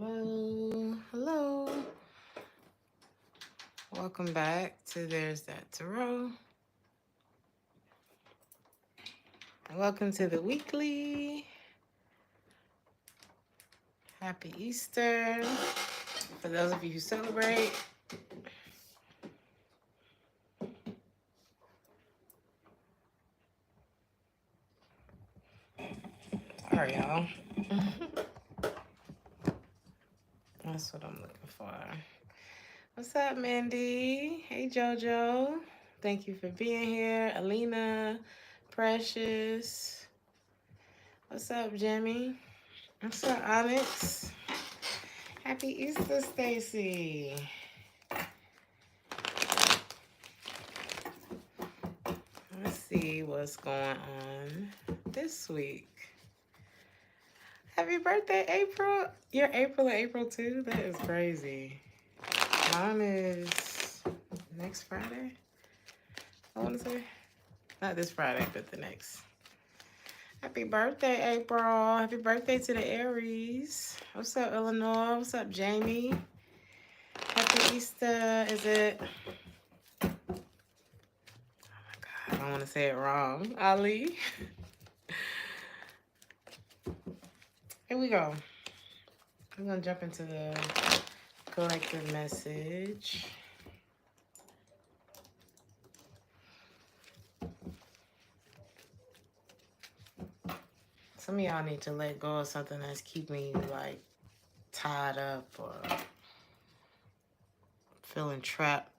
Hello, hello. Welcome back to Theresthattarot. Welcome to the weekly. Happy Easter. For those of you who celebrate. All right, y'all. That's what I'm looking for. What's up, Mandy? Hey, JoJo. Thank you for being here. Alina, Precious. What's up, Jimmy? What's up, Onyx? Happy Easter, Stacy. Let's see what's going on this week. Happy birthday, April. You're April too? That is crazy. Mine is next Friday, I want to say. Not this Friday, but the next. Happy birthday, April. Happy birthday to the Aries. What's up, Eleanor? What's up, Jamie? Happy Easter. Is it... Oh my God, I don't want to say it wrong. Ali. Here we go. I'm going to jump into the collective message. Some of y'all need to let go of something that's keeping you like tied up or feeling trapped.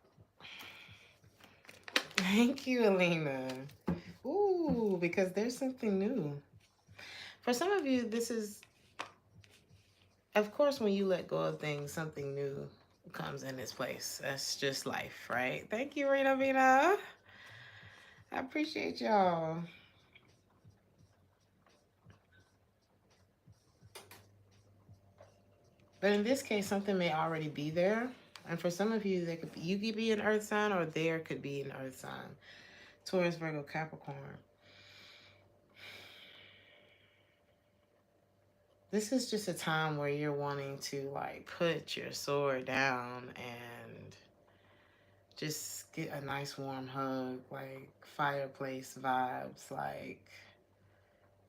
Thank you, Alina. Ooh, because there's something new. For some of you, this is, of course, when you let go of things, something new comes in its place. That's just life, right? Thank you, Rita Vina. I appreciate y'all. But in this case, something may already be there. And for some of you, you could be an earth sign or there could be an earth sign. Taurus, Virgo, Capricorn. This is just a time where you're wanting to like put your sword down and just get a nice warm hug, like fireplace vibes, like,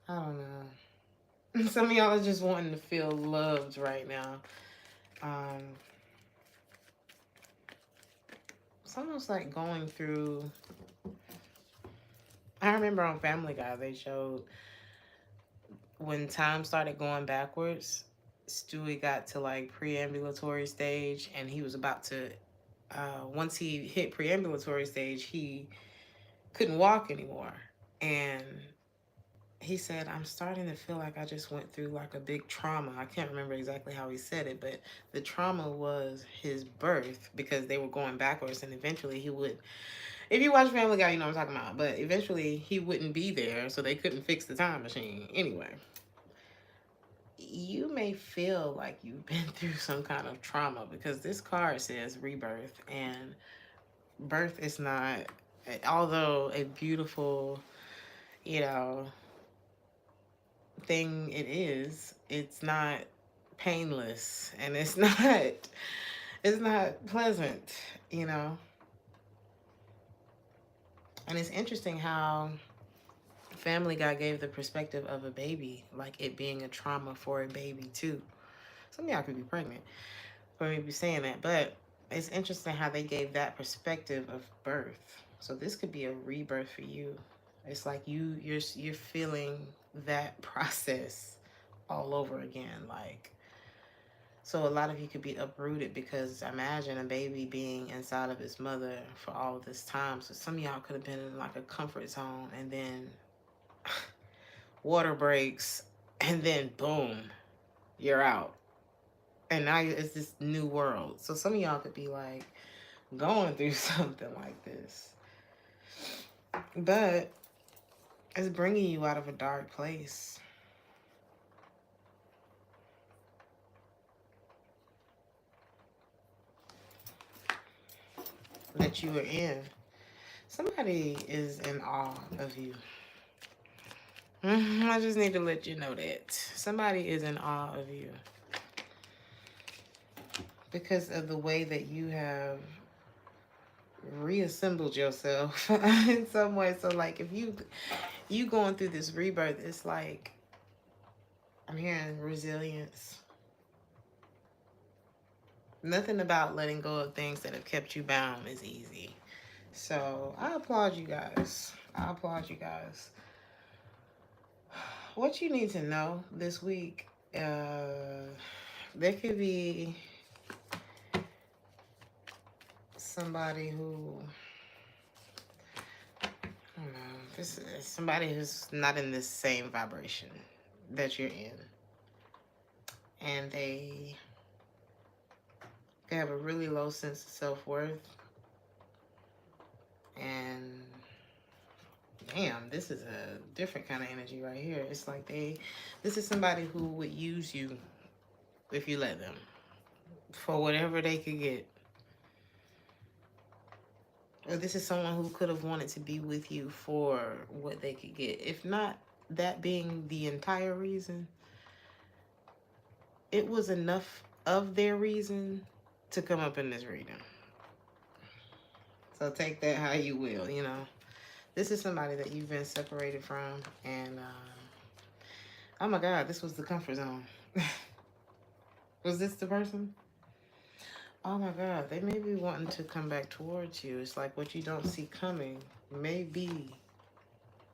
I don't know. Some of y'all are just wanting to feel loved right now. It's almost like going through... I remember on Family Guy, they showed when time started going backwards, Stewie got to like preambulatory stage and he was about to, once he hit preambulatory stage, he couldn't walk anymore. And he said, I'm starting to feel like I just went through like a big trauma. I can't remember exactly how he said it, but the trauma was his birth because they were going backwards and eventually he would... If you watch Family Guy, you know what I'm talking about. But eventually he wouldn't be there, so they couldn't fix the time machine. Anyway, you may feel like you've been through some kind of trauma because this card says rebirth, and birth is not, although a beautiful, you know, thing it is, it's not painless and it's not pleasant, you know. And it's interesting how Family Guy gave the perspective of a baby, like it being a trauma for a baby too. Some of y'all could be pregnant for me to be saying that, but it's interesting how they gave that perspective of birth. So this could be a rebirth for you. It's like you're feeling that process all over again. Like, so a lot of you could be uprooted because imagine a baby being inside of its mother for all of this time. So some of y'all could have been in like a comfort zone and then water breaks and then boom, you're out. And now it's this new world. So some of y'all could be like going through something like this. But it's bringing you out of a dark place. That you were in. Somebody is in awe of you. I just need to let you know that. Somebody is in awe of you. because of the way that you have reassembled yourself in some way. So like if you going through this rebirth, it's like I'm hearing resilience. Nothing about letting go of things that have kept you bound is easy. So I applaud you guys. I applaud you guys. What you need to know this week, there could be somebody who, I don't know, this is somebody who's not in this same vibration that you're in. And they have a really low sense of self-worth. And damn, this is a different kind of energy right here. It's like this is somebody who would use you if you let them for whatever they could get. Or this is someone who could have wanted to be with you for what they could get. If not that being the entire reason, it was enough of their reason to come up in this reading. So take that how you will, you know. This is somebody that you've been separated from. And, oh my God, this was the comfort zone. Was this the person? Oh my God, they may be wanting to come back towards you. It's like what you don't see coming may be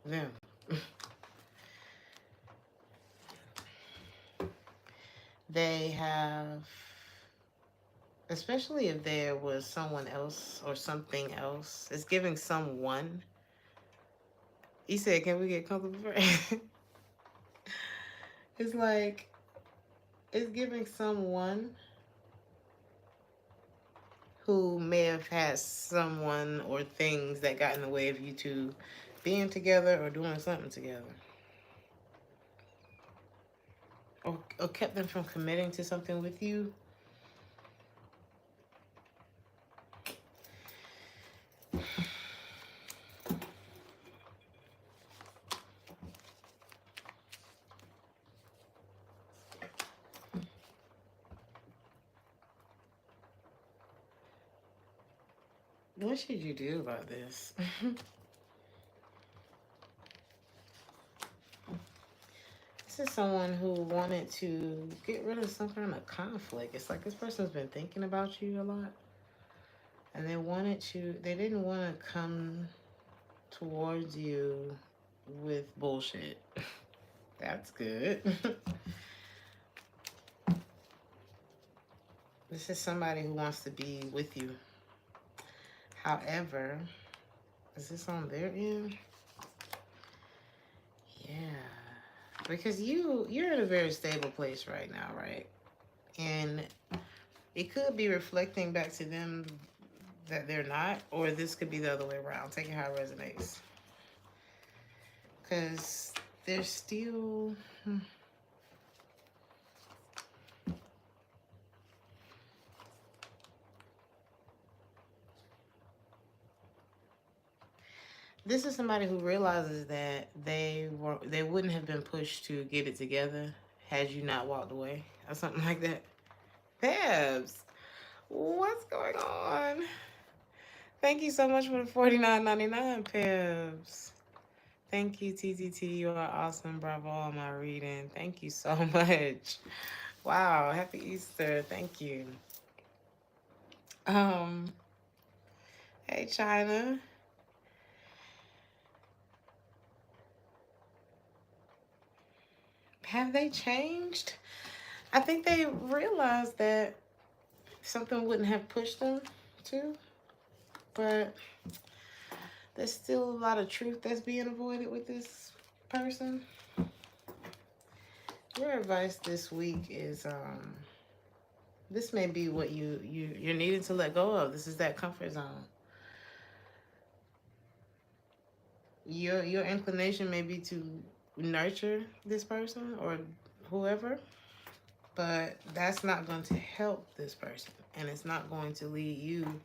them. They have, especially if there was someone else or something else, it's giving someone. He said, can we get comfortable first? It's like, it's giving someone who may have had someone or things that got in the way of you two being together or doing something together. Or kept them from committing to something with you. What should you do about this? This is someone who wanted to get rid of some kind of conflict. It's like this person's been thinking about you a lot. And they didn't want to come towards you with bullshit. That's good. This is somebody who wants to be with you. However, is this on their end? Yeah. Because you're in a very stable place right now, right? And it could be reflecting back to them that they're not, or this could be the other way around. Take it how it resonates. Because they're still... This is somebody who realizes that they wouldn't have been pushed to get it together had you not walked away or something like that. Pebs, what's going on? Thank you so much for the $49.99, Pebs. Thank you, TTT. You are awesome. Bravo on my reading. Thank you so much. Wow. Happy Easter. Thank you. Hey, China. Have they changed? I think they realized that something wouldn't have pushed them to, but there's still a lot of truth that's being avoided with this person. Your advice this week is this may be what you're needing to let go of. This is that comfort zone. Your inclination may be to nurture this person or whoever, but that's not going to help this person, and it's not going to lead you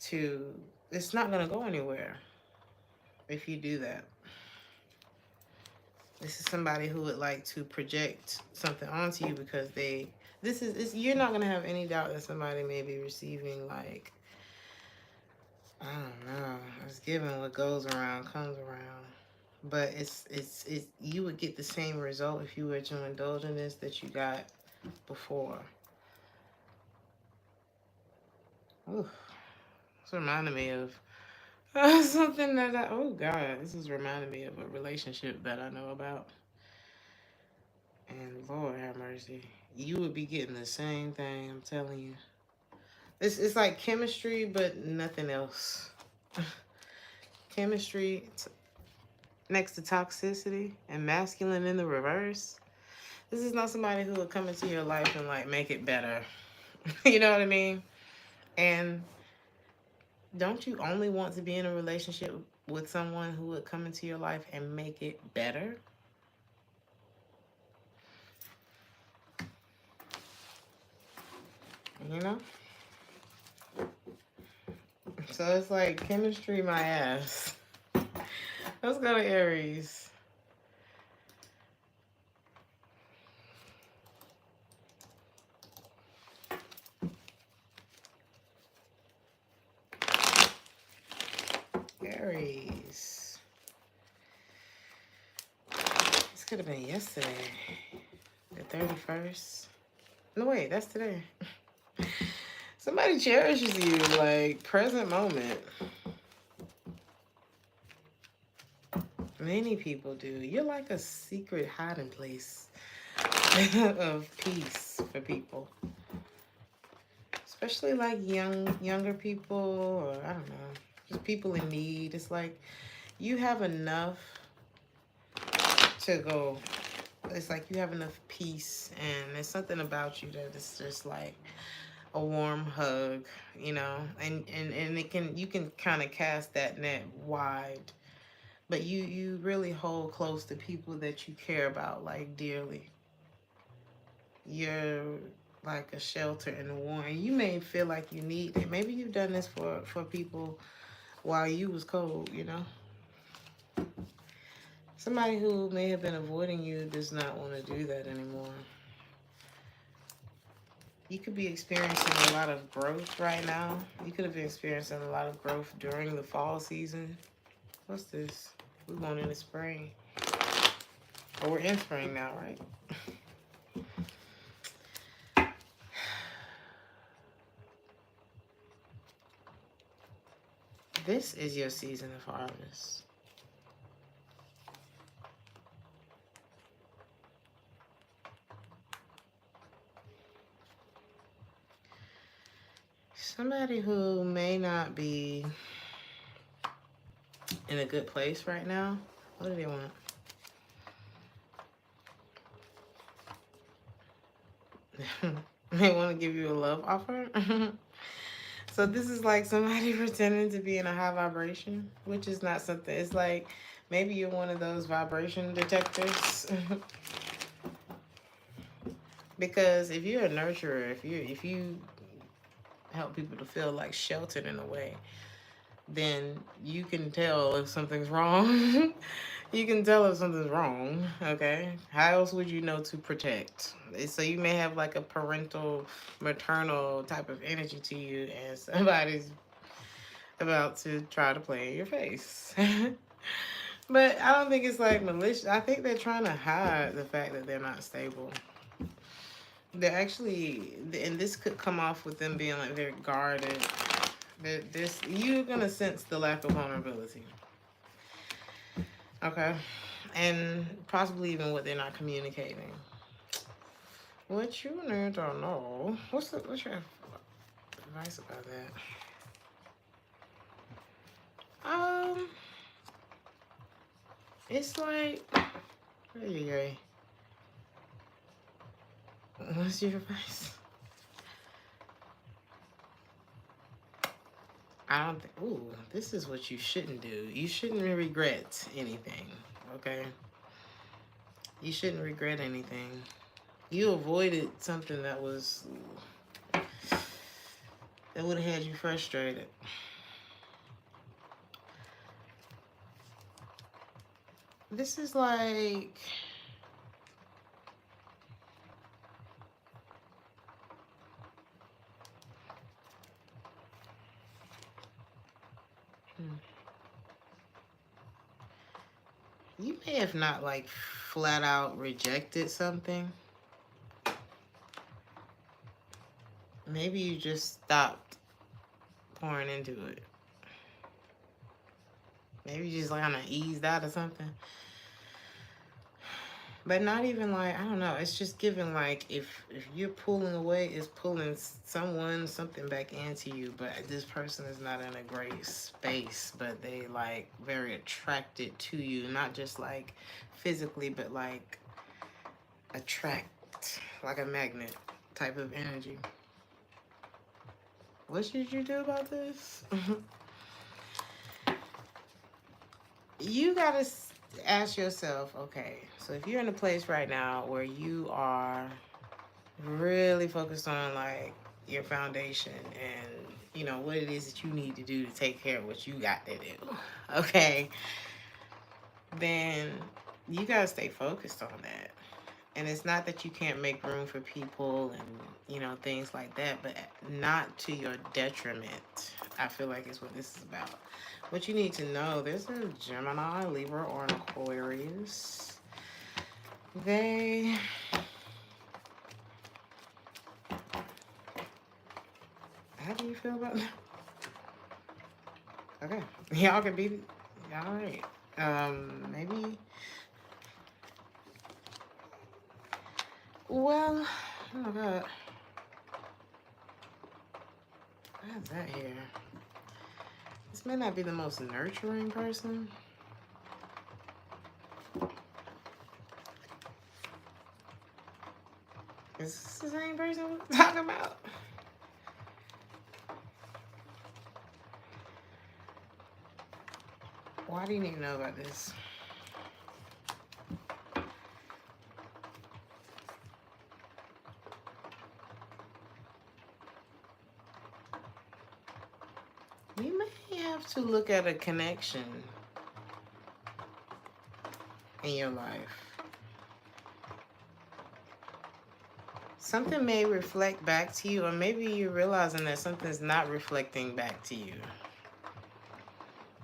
to, it's not going to go anywhere if you do that. This is somebody who would like to project something onto you because this you're not gonna have any doubt that somebody may be receiving, like, I don't know. It's given what goes around comes around. But it's you would get the same result if you were to indulge in this that you got before. Ooh, it's reminding me of something that oh God, this is reminding me of a relationship that I know about. And Lord have mercy, you would be getting the same thing. I'm telling you, it's like chemistry, but nothing else. Chemistry next to toxicity and masculine in the reverse. This is not somebody who will come into your life and like make it better. You know what I mean? And don't you only want to be in a relationship with someone who would come into your life and make it better? You know? So it's like chemistry my ass. Let's go to Aries. Aries. This could have been yesterday. The 31st. No, wait, that's today. Somebody cherishes you, like, present moment. Many people do. You're like a secret hiding place of peace for people. Especially like younger people, or I don't know, just people in need. It's like you have enough to go. It's like you have enough peace, and there's something about you that is just like a warm hug, you know. And you can kind of cast that net wide, but you really hold close to people that you care about like dearly. You're like a shelter and a warm. You may feel like you need it. Maybe you've done this for people while you was cold, you know. Somebody who may have been avoiding you does not want to do that anymore. You could be experiencing a lot of growth right now. You could have been experiencing a lot of growth during the fall season. What's this? We're going into spring. Or we're in spring now, right? This is your season of harvest. Somebody who may not be in a good place right now. What do they want? They want to give you a love offer. So this is like somebody pretending to be in a high vibration, which is not something. It's like maybe you're one of those vibration detectors. Because if you're a nurturer, if you help people to feel like sheltered in a way, then you can tell if something's wrong. You can tell if something's wrong, okay? How else would you know to protect? So you may have like a parental, maternal type of energy to you, and somebody's about to try to play in your face. But I don't think it's like malicious. I think they're trying to hide the fact that they're not stable. They're actually, and this could come off with them being like very guarded. You're gonna sense the lack of vulnerability. Okay, and possibly even what they're not communicating. What you need to know? What's your advice about that? It's like, what's your advice? I don't think. Ooh, this is what you shouldn't do. You shouldn't regret anything. Okay. You shouldn't regret anything. You avoided something that would have had you frustrated. This is like You may have not like flat out rejected something. Maybe you just stopped pouring into it. Maybe you just kind of eased out or something. But not even like, I don't know. It's just giving like if you're pulling away, it's pulling something back into you. But this person is not in a great space, but they like very attracted to you. Not just like physically, but like attract, like a magnet type of energy. What should you do about this? You gotta ask yourself, okay, so if you're in a place right now where you are really focused on like your foundation and you know what it is that you need to do to take care of what you got to do, okay, then you gotta stay focused on that. And it's not that you can't make room for people and you know things like that, but not to your detriment. I feel like is what this is about. What you need to know, there's a Gemini, Libra, or an Aquarius. They how do you feel about that? Okay. Y'all can be all right. Maybe. Well, oh my god. What's that here? This may not be the most nurturing person. Is this the same person we're talking about? Why do you need to know about this? You may have to look at a connection in your life. Something may reflect back to you, or maybe you're realizing that something's not reflecting back to you.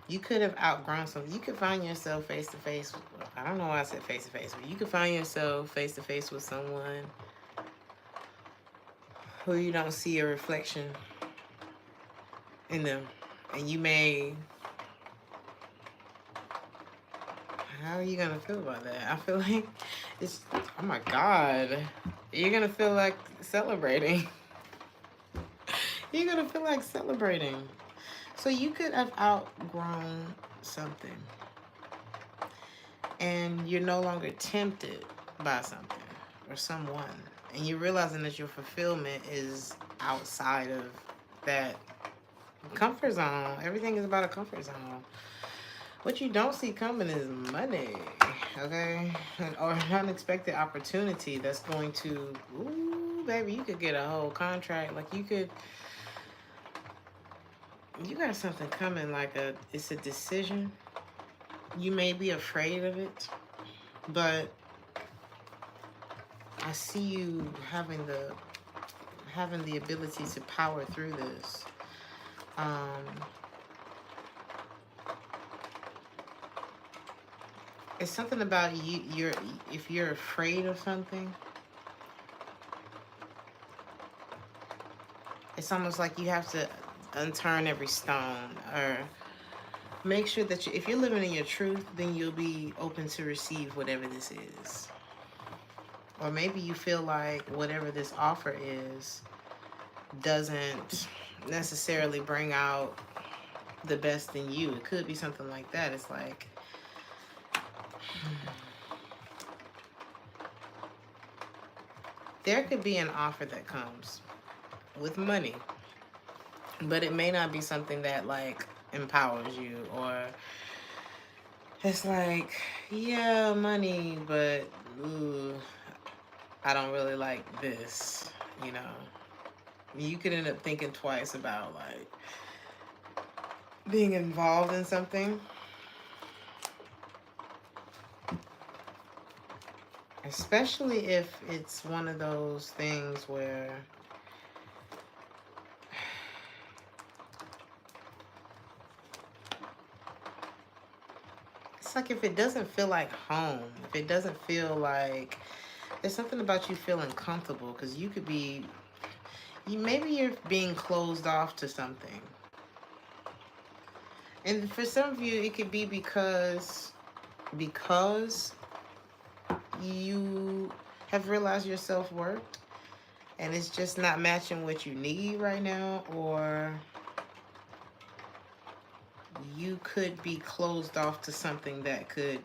You could have outgrown something. You could find yourself face to face. I don't know why I said face to face, but you could find yourself face to face with someone who you don't see a reflection in them. And you may... How are you going to feel about that? I feel like it's... Oh my God. You're going to feel like celebrating. You're going to feel like celebrating. So you could have outgrown something. And you're no longer tempted by something or someone. And you're realizing that your fulfillment is outside of that comfort zone. Everything is about a comfort zone. What you don't see coming is money, okay? Or an unexpected opportunity that's going to, ooh, baby, you could get a whole contract. Like you got something coming, like it's a decision. You may be afraid of it, but I see you having the ability to power through this. It's something about you. If you're afraid of something, it's almost like you have to unturn every stone, or make sure that if you're living in your truth, then you'll be open to receive whatever this is. Or maybe you feel like whatever this offer is doesn't necessarily bring out the best in you. It could be something like that. It's like, there could be an offer that comes with money, but it may not be something that like empowers you, or it's like, yeah, money, but ooh, I don't really like this, you know. You could end up thinking twice about like being involved in something. Especially if it's one of those things where It's like if it doesn't feel like home, if it doesn't feel like, there's something about you feeling comfortable, because you could be, maybe you're being closed off to something. And for some of you, it could be because you have realized your self-worth and it's just not matching what you need right now, or you could be closed off to something that could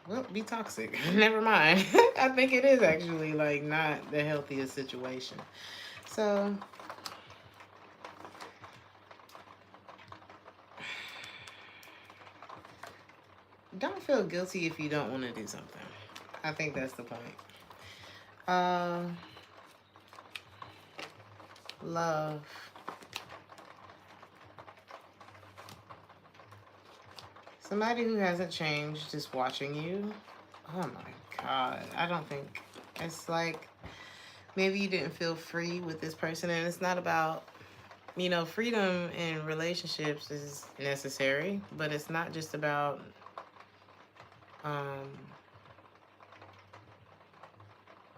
well, be toxic. Never mind. I think it is actually like not the healthiest situation. So don't feel guilty if you don't want to do something. I think that's the point. Love. Somebody who hasn't changed is watching you. Oh my God. I don't think, it's like maybe you didn't feel free with this person, and it's not about, you know, freedom in relationships is necessary, but it's not just about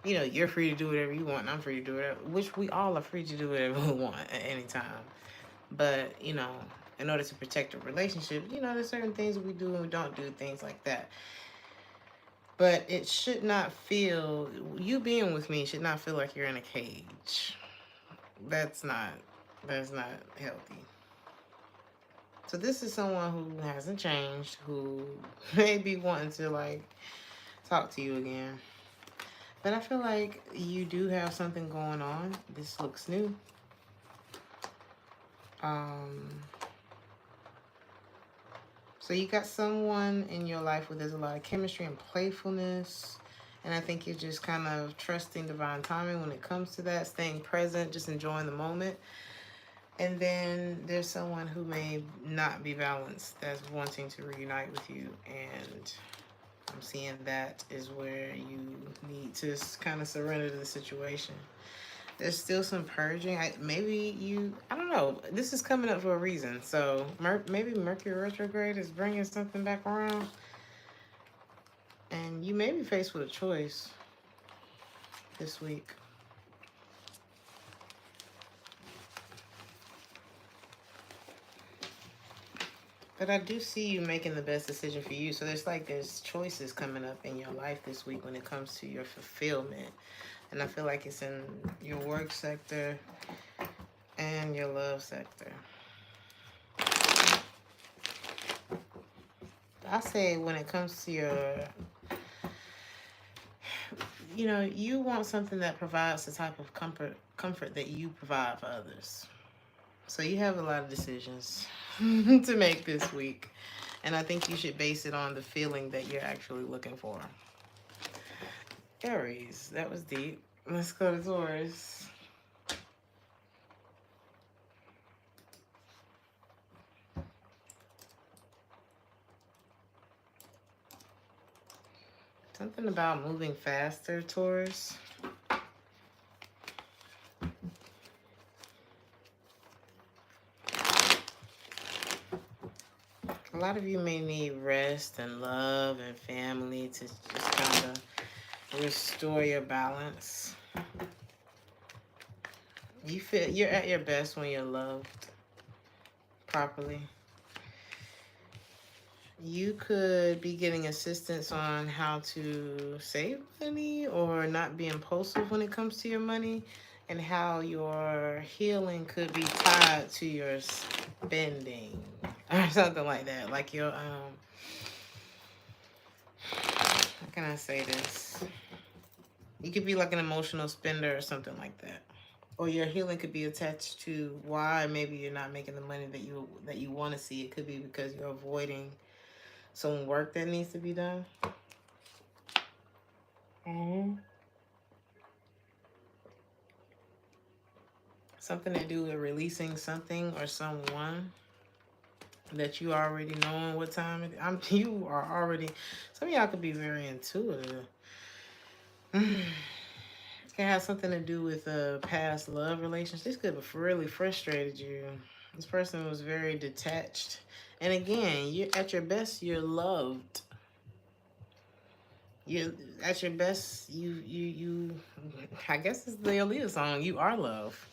you know, you're free to do whatever you want and I'm free to do whatever, which we all are free to do whatever we want at any time. But, you know, in order to protect a relationship, you know, there's certain things we do and we don't do, things like that. But it should not feel, you being with me should not feel like you're in a cage. That's not healthy. So this is someone who hasn't changed, who may be wanting to like talk to you again. But I feel like you do have something going on. This looks new. So you got someone in your life where there's a lot of chemistry and playfulness. And I think you're just kind of trusting divine timing when it comes to that, staying present, just enjoying the moment. And then there's someone who may not be balanced that's wanting to reunite with you. And I'm seeing that is where you need to kind of surrender to the situation. There's still some purging. I don't know. This is coming up for a reason. So maybe Mercury retrograde is bringing something back around. And you may be faced with a choice this week. But I do see you making the best decision for you. So there's choices coming up in your life this week when it comes to your fulfillment. And I feel like it's in your work sector and your love sector. I say when it comes to your, you know, you want something that provides the type of comfort that you provide for others. So you have a lot of decisions to make this week. And I think you should base it on the feeling that you're actually looking for. Aries, that was deep. Let's go to Taurus. Something about moving faster, Taurus. A lot of you may need rest and love and family to just kind of restore your balance. You feel you're at your best when you're loved properly. You could be getting assistance on how to save money or not be impulsive when it comes to your money, and how your healing could be tied to your spending or something like that. Like your how can I say this? You could be like an emotional spender or something like that. Or your healing could be attached to why maybe you're not making the money that you want to see. It could be because you're avoiding some work that needs to be done. Something to do with releasing something or someone that you already knowing what time it is. You are already, some of y'all could be very intuitive. It can have something to do with a past love relationship. This could have really frustrated you. This person was very detached. And again, you're at your best, you're loved. You at your best, you I guess it's the Aaliyah song, you are love.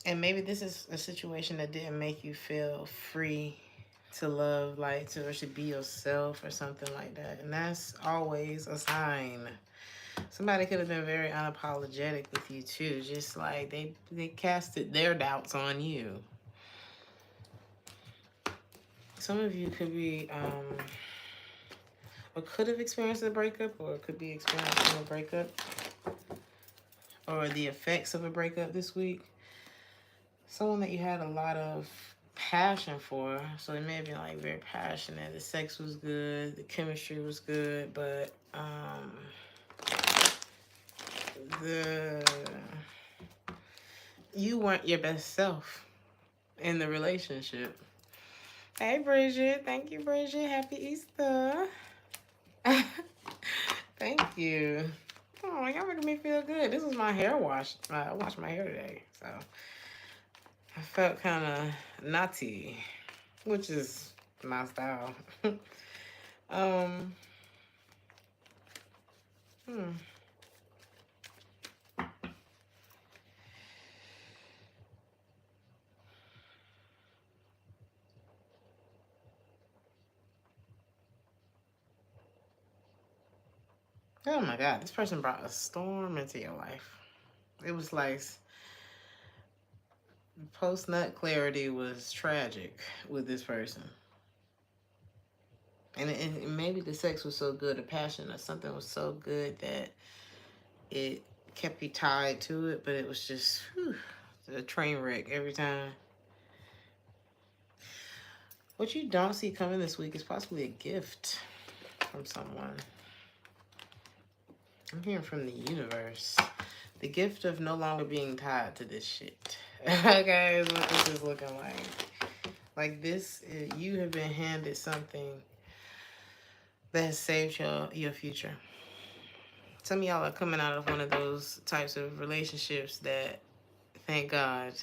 And maybe this is a situation that didn't make you feel free to love, like to or to be yourself or something like that. And that's always a sign. Somebody could have been very unapologetic with you too. Just like they casted their doubts on you. Some of you could be or could have experienced a breakup, or could be experiencing a breakup, or the effects of a breakup this week. Someone that you had a lot of passion for, so it may have been like very passionate. The sex was good, the chemistry was good, but you weren't your best self in the relationship. Hey Bridget, thank you Bridget, happy Easter. Thank you. Oh, y'all making me feel good. This is my hair wash. I washed my hair today, so I felt kind of naughty, which is my style. Hmm. Oh my God, this person brought a storm into your life. It was like post-nut clarity was tragic with this person. And maybe the sex was so good, the passion or something was so good that it kept you tied to it, but it was just a train wreck every time. What you don't see coming this week is possibly a gift from someone. I'm hearing from the universe. The gift of no longer being tied to this shit. Okay, is what this is looking like. Like this, you have been handed something that has saved your future. Some of y'all are coming out of one of those types of relationships that, thank God.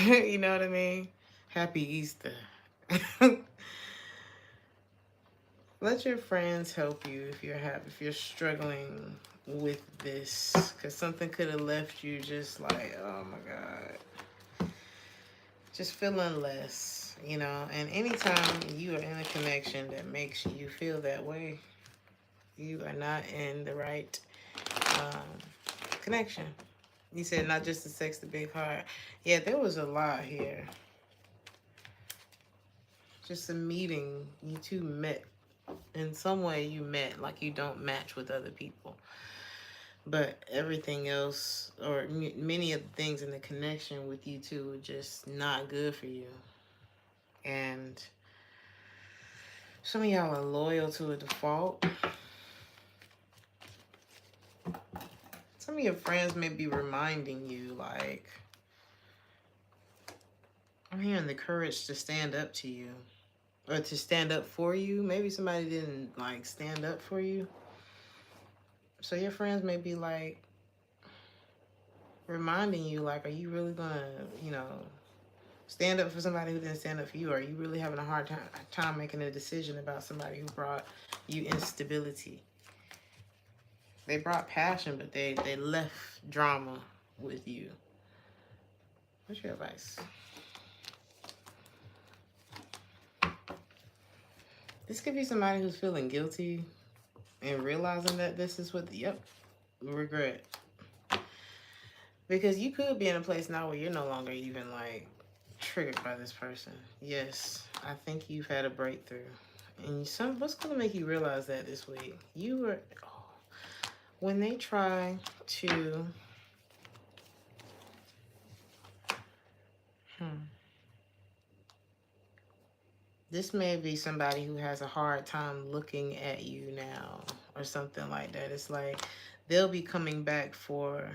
You know what I mean? Happy Easter. Let your friends help you if you're struggling with this, because something could have left you just like, oh my God, just feeling less, you know. And anytime you are in a connection that makes you feel that way, you are not in the right connection. You said not just the sex, the big heart. Yeah, there was a lot here. Just a meeting. You two met. In some way you met, like you don't match with other people. But everything else, or many of the things in the connection with you two, are just not good for you. And some of y'all are loyal to a default. Some of your friends may be reminding you, like, I'm hearing the courage to stand up to you. Or to stand up for you. Maybe somebody didn't, like, stand up for you. So your friends may be, like, reminding you, like, are you really gonna, you know, stand up for somebody who didn't stand up for you? Or are you really having a hard time making a decision about somebody who brought you instability? They brought passion, but they left drama with you. What's your advice? This could be somebody who's feeling guilty and realizing that this is what, regret. Because you could be in a place now where you're no longer even, like, triggered by this person. Yes, I think you've had a breakthrough. And what's going to make you realize that this week? When they try to... This may be somebody who has a hard time looking at you now or something like that. It's like they'll be coming back for...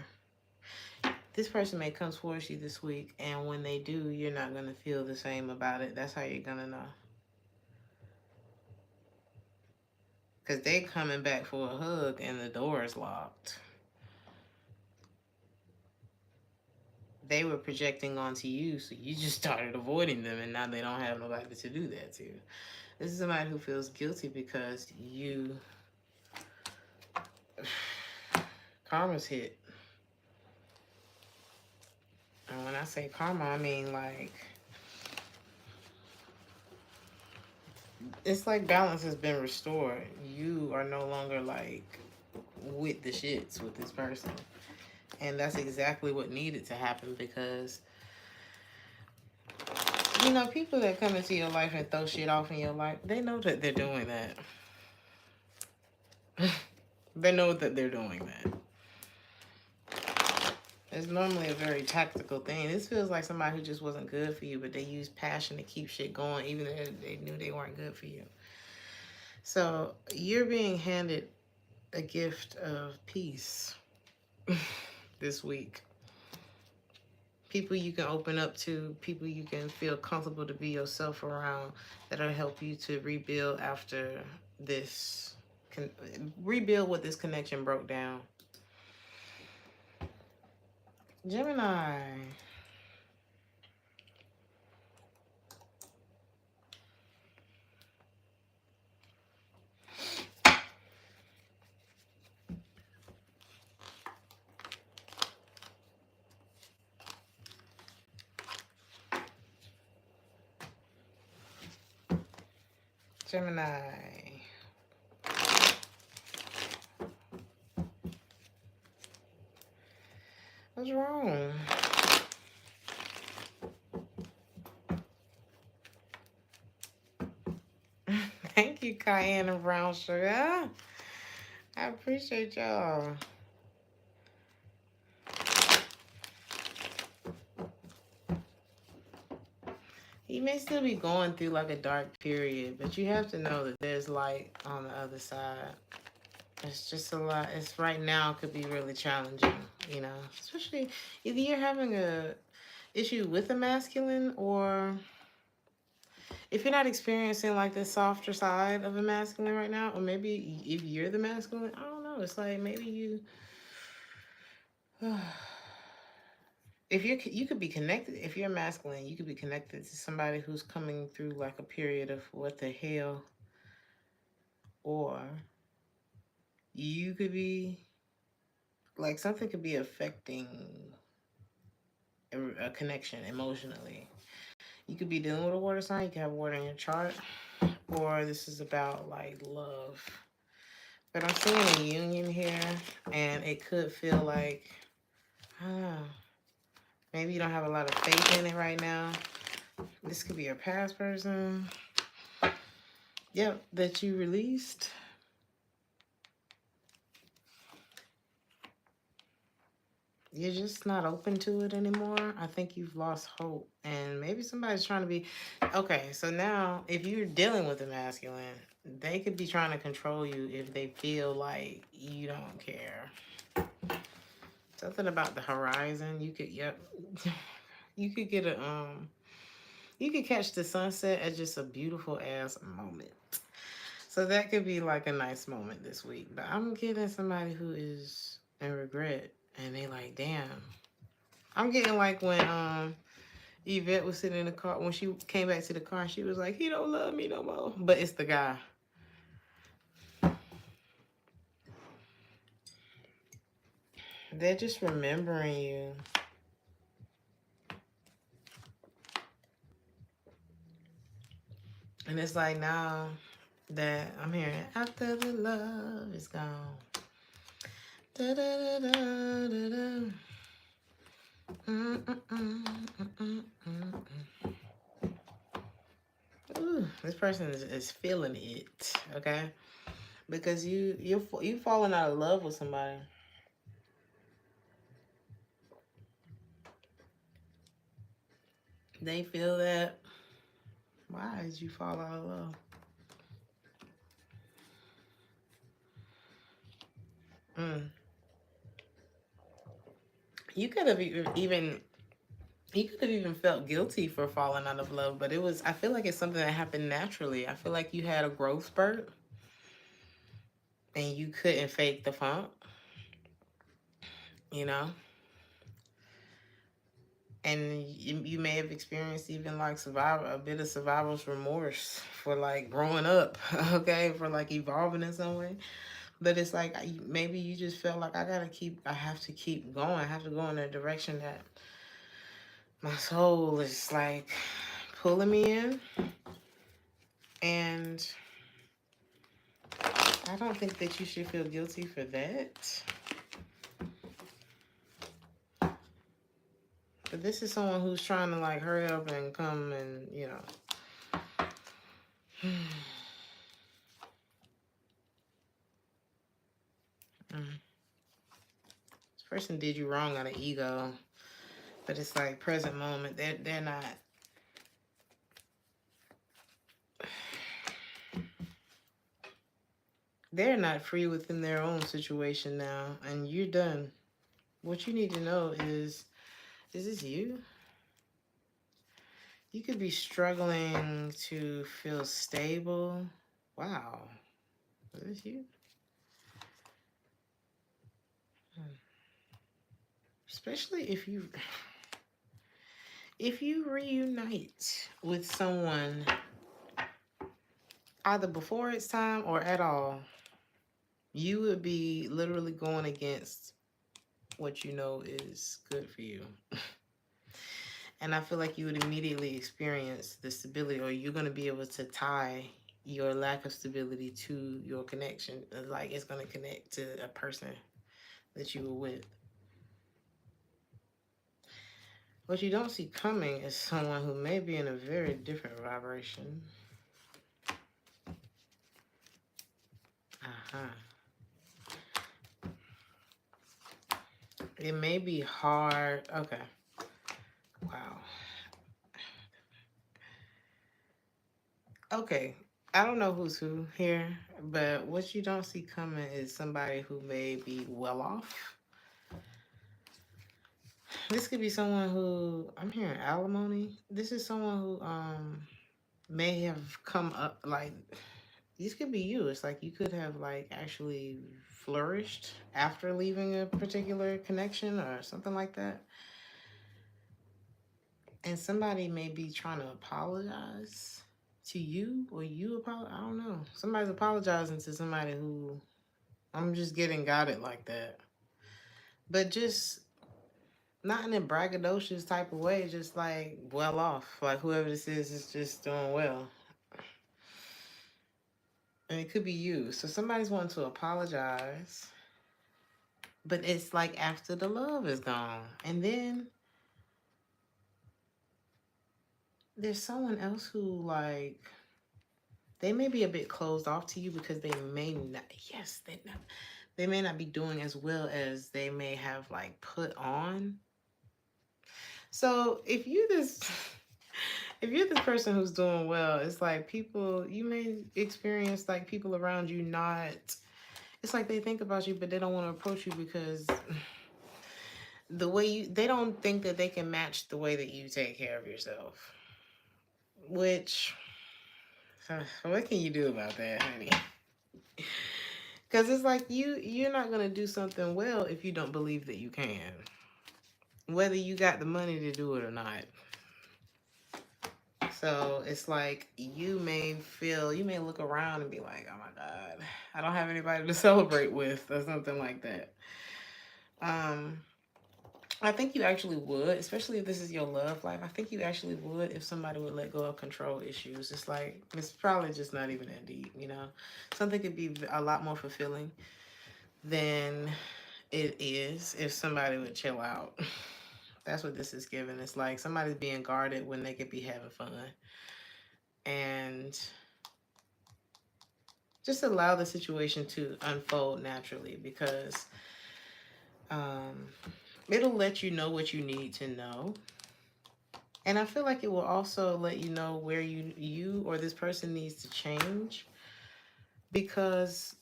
This person may come towards you this week, and when they do, you're not going to feel the same about it. That's how you're going to know. Because they coming back for a hug, and the door is locked. they were projecting onto you, so you just started avoiding them, and now they don't have nobody to do that to. This is somebody who feels guilty because you karma's hit. And when I say karma, I mean like it's like balance has been restored. You are no longer like with the shits with this person. And that's exactly what needed to happen because, you know, people that come into your life and throw shit off in your life, they know that they're doing that. They know that they're doing that. It's normally a very tactical thing. This feels like somebody who just wasn't good for you, but they used passion to keep shit going, even though they knew they weren't good for you. So you're being handed a gift of peace this week. People you can open up to, people you can feel comfortable to be yourself around, that'll help you to rebuild after this, rebuild what this connection broke down. Gemini. Gemini. What's wrong? Thank you, Cayenne and Brown Sugar. I appreciate y'all. You may still be going through like a dark period, but you have to know that there's light on the other side. It's just a lot. It's right now could be really challenging, you know, especially if you're having a issue with the masculine, or if you're not experiencing like the softer side of a masculine right now, or maybe if you're the masculine, I don't know. It's like maybe you, if you could be connected. If you're masculine, you could be connected to somebody who's coming through like a period of what the hell, or you could be like something could be affecting a connection emotionally. You could be dealing with a water sign. You could have water in your chart, or this is about like love. But I'm seeing a union here, and it could feel like, I don't know, maybe you don't have a lot of faith in it right now. This could be your past person. Yep, that you released. You're just not open to it anymore. I think you've lost hope. And maybe somebody's trying to be... Okay, so now if you're dealing with a masculine, they could be trying to control you if they feel like you don't care. Something about the horizon. You could... Yep. You could get a... You could catch the sunset at just a beautiful ass moment. So that could be like a nice moment this week. But I'm getting somebody who is in regret. And they like, damn. I'm getting like when Yvette was sitting in the car, when she came back to the car, she was like, he don't love me no more. But it's the guy. They're just remembering you. And it's like now that I'm hearing, after the love is gone. Da, da, da, da, da, da. Ooh, this person is feeling it, okay? Because you falling out of love with somebody. They feel that. Why did you fall out of love? You could have even felt guilty for falling out of love, but I feel like it's something that happened naturally. I feel like you had a growth spurt and you couldn't fake the funk, you know? And you may have experienced even like a bit of survivor's remorse for like growing up, okay, for like evolving in some way. But it's like maybe you just felt like I have to keep going. I have to go in a direction that my soul is like pulling me in. And I don't think that you should feel guilty for that. But this is someone who's trying to like hurry up and come and, you know. This person did you wrong out of ego. But it's like present moment. They're not. They're not free within their own situation now. And you're done. What you need to know is this you? You could be struggling to feel stable. Wow. Is this you? Especially if you reunite with someone either before it's time or at all, you would be literally going against what you know is good for you. And I feel like you would immediately experience the stability, or you're going to be able to tie your lack of stability to your connection. Like it's going to connect to a person that you were with. What you don't see coming is someone who may be in a very different vibration. It may be hard. Okay. Wow. Okay. I don't know who's who here, but what you don't see coming is somebody who may be well off. This could be someone who, I'm hearing alimony. This is someone who may have come up, like, this could be you. It's like you could have like actually flourished after leaving a particular connection or something like that. And somebody may be trying to apologize to you, or you apologize. I don't know. Somebody's apologizing to somebody who, I'm just getting got it like that. But just not in a braggadocious type of way, just like well off. Like whoever this is just doing well. And it could be you. So somebody's wanting to apologize. But it's like after the love is gone. And then there's someone else who like, they may be a bit closed off to you because they may not, they may not be doing as well as they may have like put on. So if you're this person who's doing well, it's like people, you may experience like people around you not, it's like they think about you, but they don't want to approach you because the way they don't think that they can match the way that you take care of yourself. Which, what can you do about that, honey? Because it's like you're not going to do something well if you don't believe that you can. Whether you got the money to do it or not. So it's like you may look around and be like, oh my God, I don't have anybody to celebrate with or something like that. I think you actually would, especially if this is your love life. I think you actually would if somebody would let go of control issues. It's like, it's probably just not even that deep, you know? Something could be a lot more fulfilling than it is if somebody would chill out. That's what this is giving. It's like somebody's being guarded when they could be having fun. And just allow the situation to unfold naturally, because it'll let you know what you need to know. And I feel like it will also let you know where you or this person needs to change. Because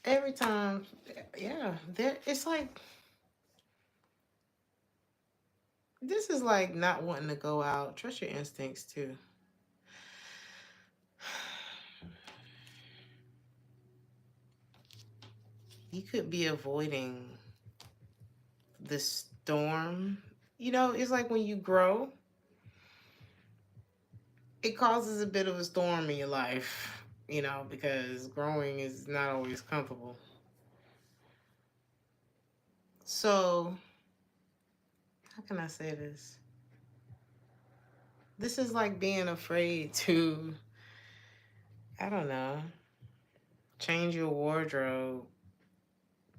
every time, it's like, this is like not wanting to go out. Trust your instincts too. You could be avoiding the storm You know, it's like when you grow, it causes a bit of a storm in your life, you know, because growing is not always comfortable. So, how can I say this? This is like being afraid to, I don't know, change your wardrobe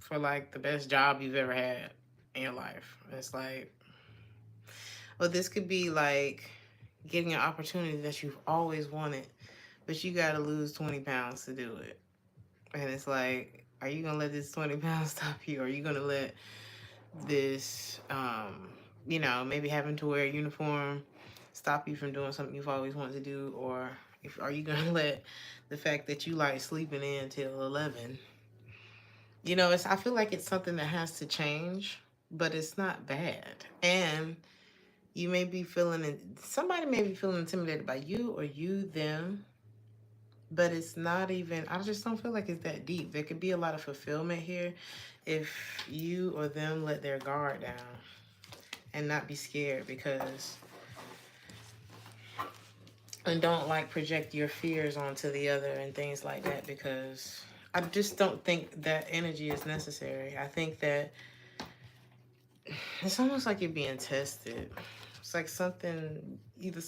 for like the best job you've ever had in your life. It's like, well, this could be like getting an opportunity that you've always wanted, but you got to lose 20 pounds to do it. And it's like, are you going to let this 20 pounds stop you? Or are you going to let this, you know, maybe having to wear a uniform stop you from doing something you've always wanted to do? Or are you going to let the fact that you like sleeping in till 11? You know, I feel like it's something that has to change, but it's not bad. And you may be feeling, somebody may be feeling intimidated by you or you, them, but it's not even, I just don't feel like it's that deep. There could be a lot of fulfillment here if you or them let their guard down and not be scared, because, and don't like project your fears onto the other and things like that, because I just don't think that energy is necessary. I think that it's almost like you're being tested. It's like something, either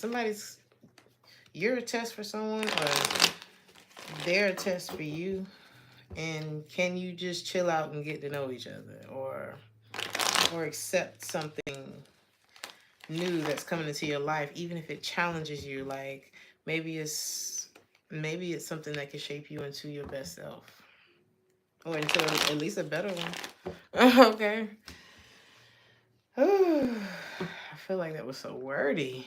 you're a test for someone, or they're a test for you. And can you just chill out and get to know each other, or accept something new that's coming into your life, even if it challenges you? Like maybe it's something that can shape you into your best self, or into at least a better one. Okay. I feel like that was so wordy.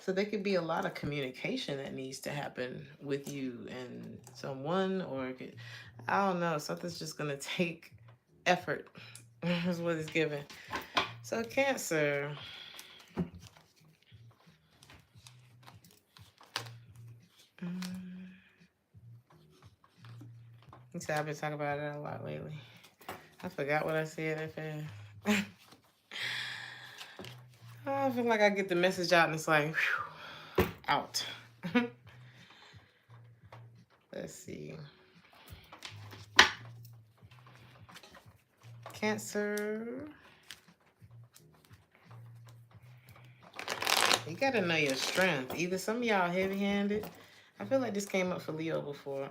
So there could be a lot of communication that needs to happen with you and someone, or it could, I don't know, something's just gonna take effort. Is what it's given. So Cancer. You see, I've been talking about it a lot lately. I forgot what I said that fast. I feel like I get the message out and it's like, whew, out. Let's see. Cancer. You gotta know your strength. Either some of y'all heavy-handed. I feel like this came up for Leo before.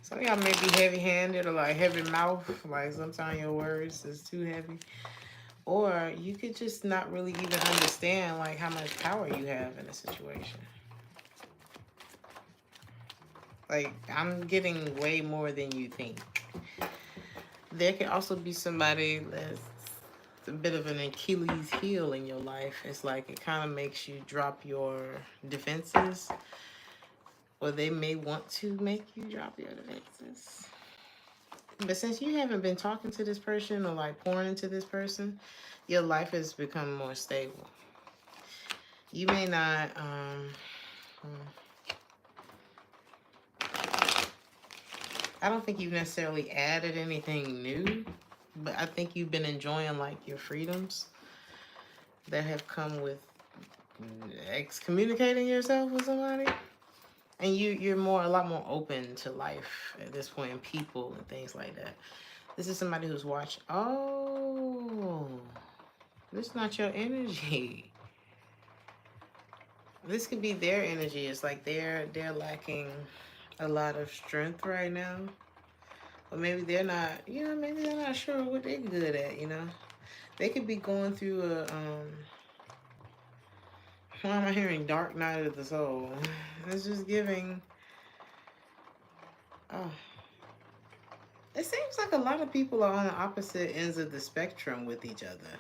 Some of y'all may be heavy-handed or like heavy mouth. Like sometimes your words is too heavy. Or you could just not really even understand like how much power you have in a situation. Like, I'm getting way more than you think. There can also be somebody that's a bit of an Achilles heel in your life. It's like it kind of makes you drop your defenses, or they may want to make you drop your defenses. But since you haven't been talking to this person or like pouring into this person, your life has become more stable. You may not, I don't think you've necessarily added anything new, but I think you've been enjoying like your freedoms that have come with excommunicating yourself with somebody. And you're a lot more open to life at this point, and people and things like that. This is somebody who's watched. Oh, this is not your energy. This could be their energy. It's like they're lacking a lot of strength right now. Or maybe they're not, maybe they're not sure what they're good at, They could be going through why am I hearing dark night of the soul? It's just giving, oh. It seems like a lot of people are on the opposite ends of the spectrum with each other.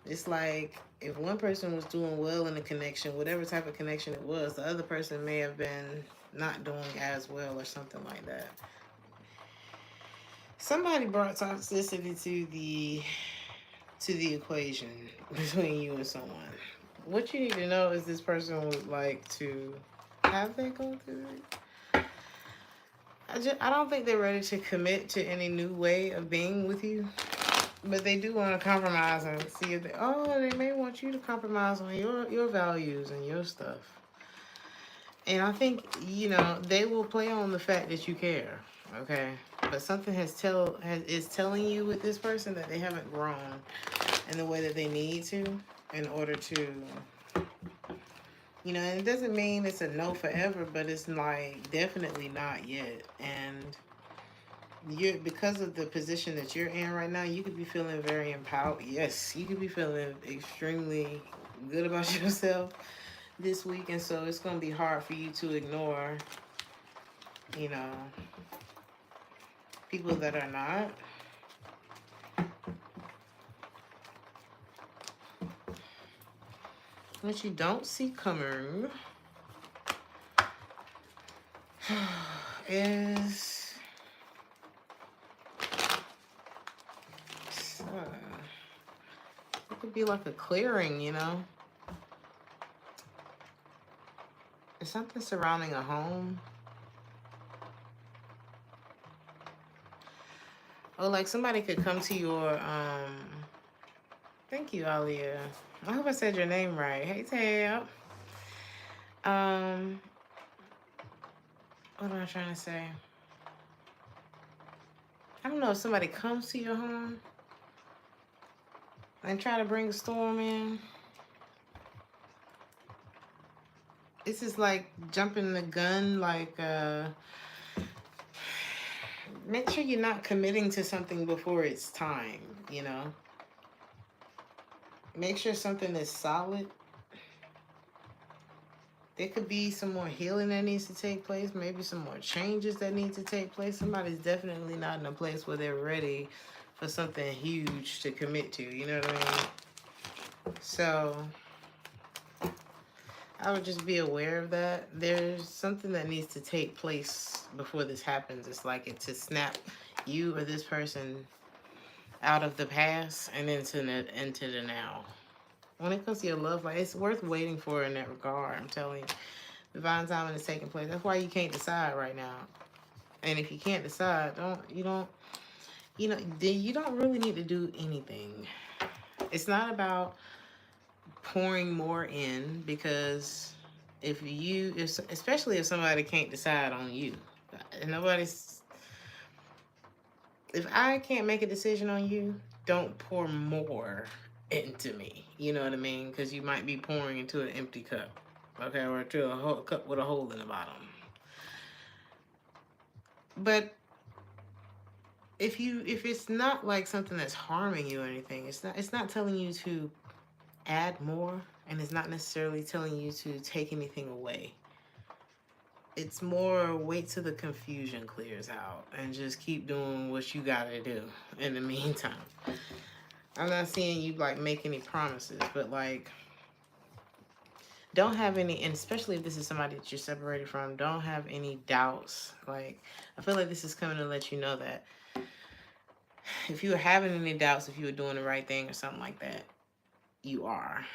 It's like if one person was doing well in a connection, whatever type of connection it was, the other person may have been not doing as well or something like that. Somebody brought toxicity to the equation between you and someone. What you need to know is this person would like to have they go through it. I don't think they're ready to commit to any new way of being with you. But they do want to compromise and see if they may want you to compromise on your values and your stuff. And I think, they will play on the fact that you care. Okay. But something is telling you with this person that they haven't grown in the way that they need to in order to, and it doesn't mean it's a no forever, but it's like definitely not yet. And because of the position that you're in right now, you could be feeling very empowered. Yes, you could be feeling extremely good about yourself this week, and so it's going to be hard for you to ignore, you know, people that are not. What you don't see coming is it could be like a clearing, It's something surrounding a home. Oh, like somebody could come to your thank you, Alia. I hope I said your name right. Hey, Tab. What am I trying to say? I don't know if somebody comes to your home and try to bring a storm in. This is like jumping the gun, like make sure you're not committing to something before it's time, Make sure something is solid. There could be some more healing that needs to take place, maybe some more changes that need to take place. Somebody's definitely not in a place where they're ready for something huge to commit to, you know what I mean? So I would just be aware of that. There's something that needs to take place before this happens. It's like it to snap you or this person out of the past and into the now. When it comes to your love life, it's worth waiting for in that regard. I'm telling you, divine timing is taking place. That's why you can't decide right now. And if you can't decide, you don't really need to do anything. It's not about pouring more in, because especially if somebody can't decide on you, if I can't make a decision on you, don't pour more into me. You know what I mean? Because you might be pouring into an empty cup, okay, or to a whole cup with a hole in the bottom. But if it's not like something that's harming you or anything, it's not telling you to add more, and it's not necessarily telling you to take anything away. It's more wait till the confusion clears out and just keep doing what you gotta do in the meantime. I'm not seeing you like make any promises, but like don't have any, and especially if this is somebody that you're separated from, don't have any doubts. Like, I feel like this is coming to let you know that if you were having any doubts if you were doing the right thing or something like that, you are.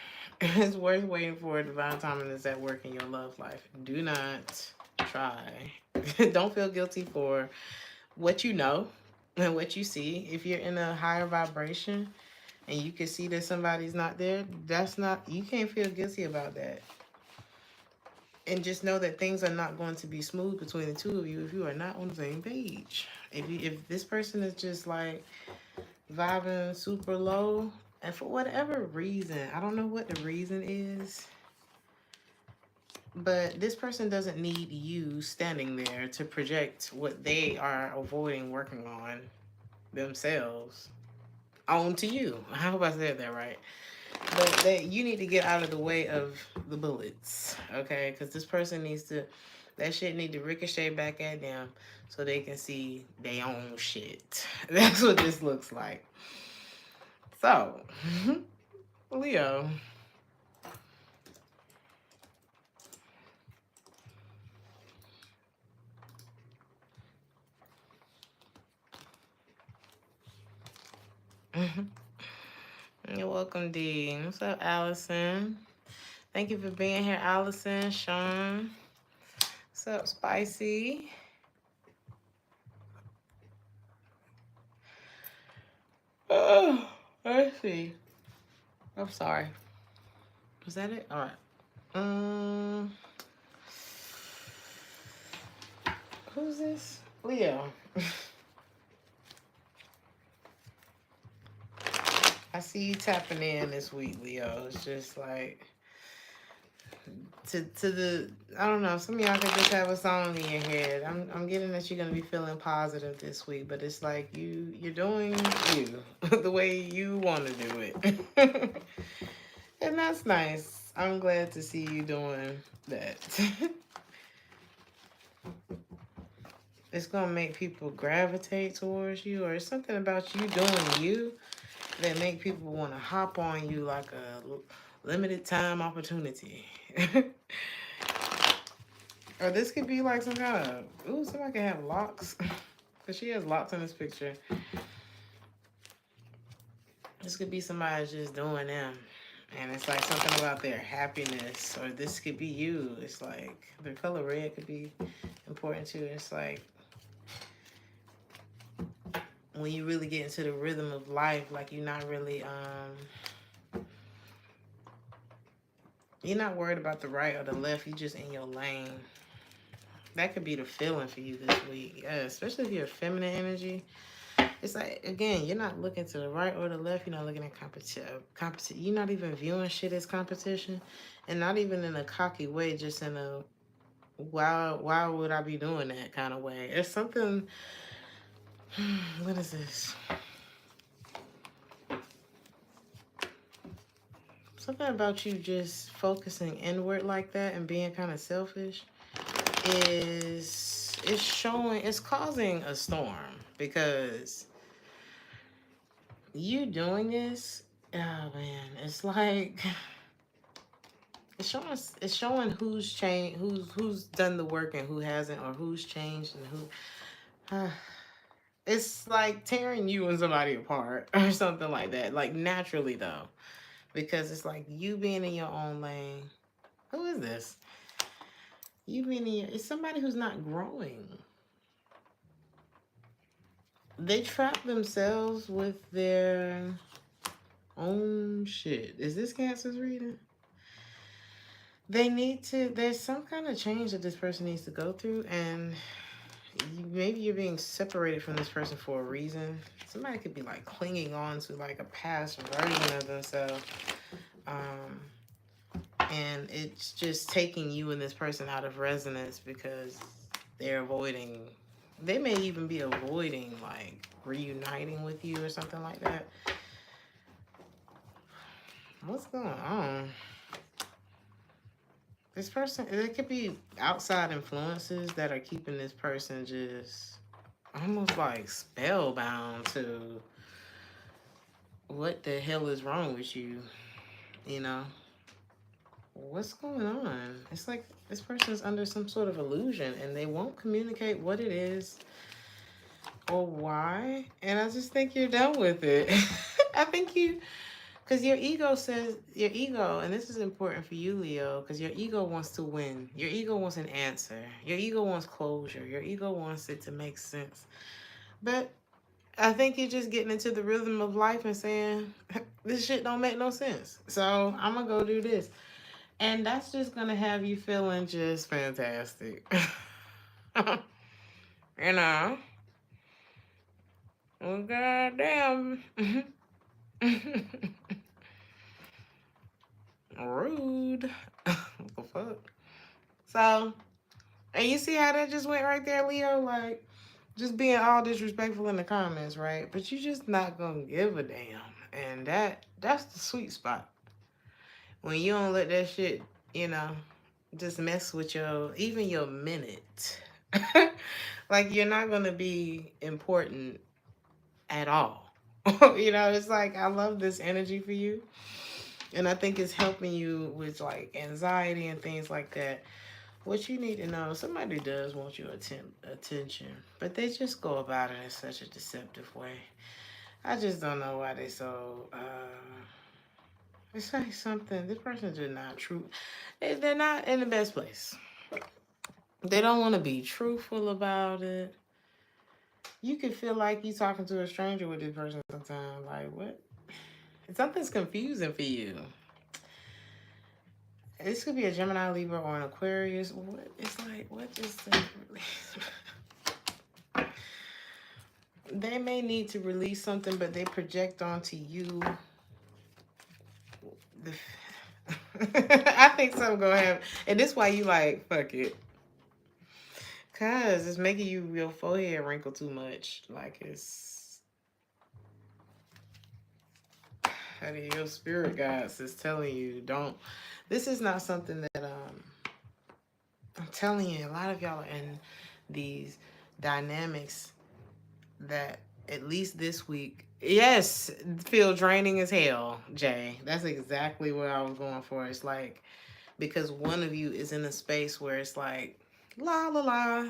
It's worth waiting for. Divine timing is at work in your love life. Do not try. Don't feel guilty for what you know and what you see. If you're in a higher vibration and you can see that somebody's not there, you can't feel guilty about that. And just know that things are not going to be smooth between the two of you if you are not on the same page. If this person is just like vibing super low, and for whatever reason, I don't know what the reason is, but this person doesn't need you standing there to project what they are avoiding working on themselves onto you. I hope I said that right. But you need to get out of the way of the bullets, okay? Because this person that shit need to ricochet back at them so they can see their own shit. That's what this looks like. So, Leo. You're welcome, D. What's up, Allison? Thank you for being here, Allison. Sean. What's up, Spicy? Let's see. I'm sorry. Was that it? All right. Who's this? Leo. I see you tapping in this week, Leo. It's just like to the, I don't know, some of y'all could just have a song in your head. I'm getting that you're gonna be feeling positive this week, but it's like you're doing you the way you want to do it. And that's nice. I'm glad to see you doing that. It's gonna make people gravitate towards you, or it's something about you doing you that make people want to hop on you like a limited time opportunity. Or this could be like some kind of, ooh, somebody can have locks. Because she has locks in this picture. This could be somebody just doing them. And it's like something about their happiness. Or this could be you. It's like the color red could be important too. It's like when you really get into the rhythm of life, like you're not really, you're not worried about the right or the left. You're just in your lane. That could be the feeling for you this week. Yeah, especially if you're a feminine energy. It's like, again, you're not looking to the right or the left. You're not looking at competition. You're not even viewing shit as competition. And not even in a cocky way, just in a, why would I be doing that kind of way? It's something, what is this? Something about you just focusing inward like that and being kind of selfish it's showing, it's causing a storm, because you doing this, oh man, it's like it's showing who's changed, who's done the work and who hasn't, or who's changed and who it's like tearing you and somebody apart or something like that, like naturally though, because it's like you being in your own lane. Who is this? You being in your, it's somebody who's not growing. They trap themselves with their own shit. Is this Cancer's reading? They need to, there's some kind of change that this person needs to go through, and maybe you're being separated from this person for a reason. Somebody could be like clinging on to like a past version of themselves. And it's just taking you and this person out of resonance because they're avoiding, they may even be avoiding like reuniting with you or something like that. What's going on? This person, it could be outside influences that are keeping this person just almost like spellbound to what the hell is wrong with you, you know? What's going on? It's like this person is under some sort of illusion and they won't communicate what it is or why. And I just think you're done with it. I think you, because your ego says, your ego, and this is important for you, Leo, because your ego wants to win. Your ego wants an answer. Your ego wants closure. Your ego wants it to make sense. But I think you're just getting into the rhythm of life and saying, this shit don't make no sense. So I'm going to go do this. And that's just going to have you feeling just fantastic. You know? Well, goddamn. Rude. What the fuck? So, and you see how that just went right there, Leo? Like, just being all disrespectful in the comments, right? But you just not going to give a damn. And that's the sweet spot. When you don't let that shit, you know, just mess with your, even your minute. Like, you're not going to be important at all. You know, it's like, I love this energy for you. And I think it's helping you with like anxiety and things like that. What you need to know, somebody does want your attention, but they just go about it in such a deceptive way. I just don't know why they so, it's like something, this person's just not true. They're not in the best place. They don't want to be truthful about it. You could feel like you talking to a stranger with this person sometimes. Like, what? Something's confusing for you. This could be a Gemini, Libra, or an Aquarius. What? It's like, what is the... They may need to release something, but they project onto you. I think something gonna happen. And this why you like, fuck it. Cause it's making your forehead wrinkle too much. Like it's... Honey, your spirit guides is telling you, don't... This is not something that, I'm telling you, a lot of y'all are in these dynamics that at least this week, yes, feel draining as hell, Jay. That's exactly what I was going for. It's like, because one of you is in a space where it's like, la la la,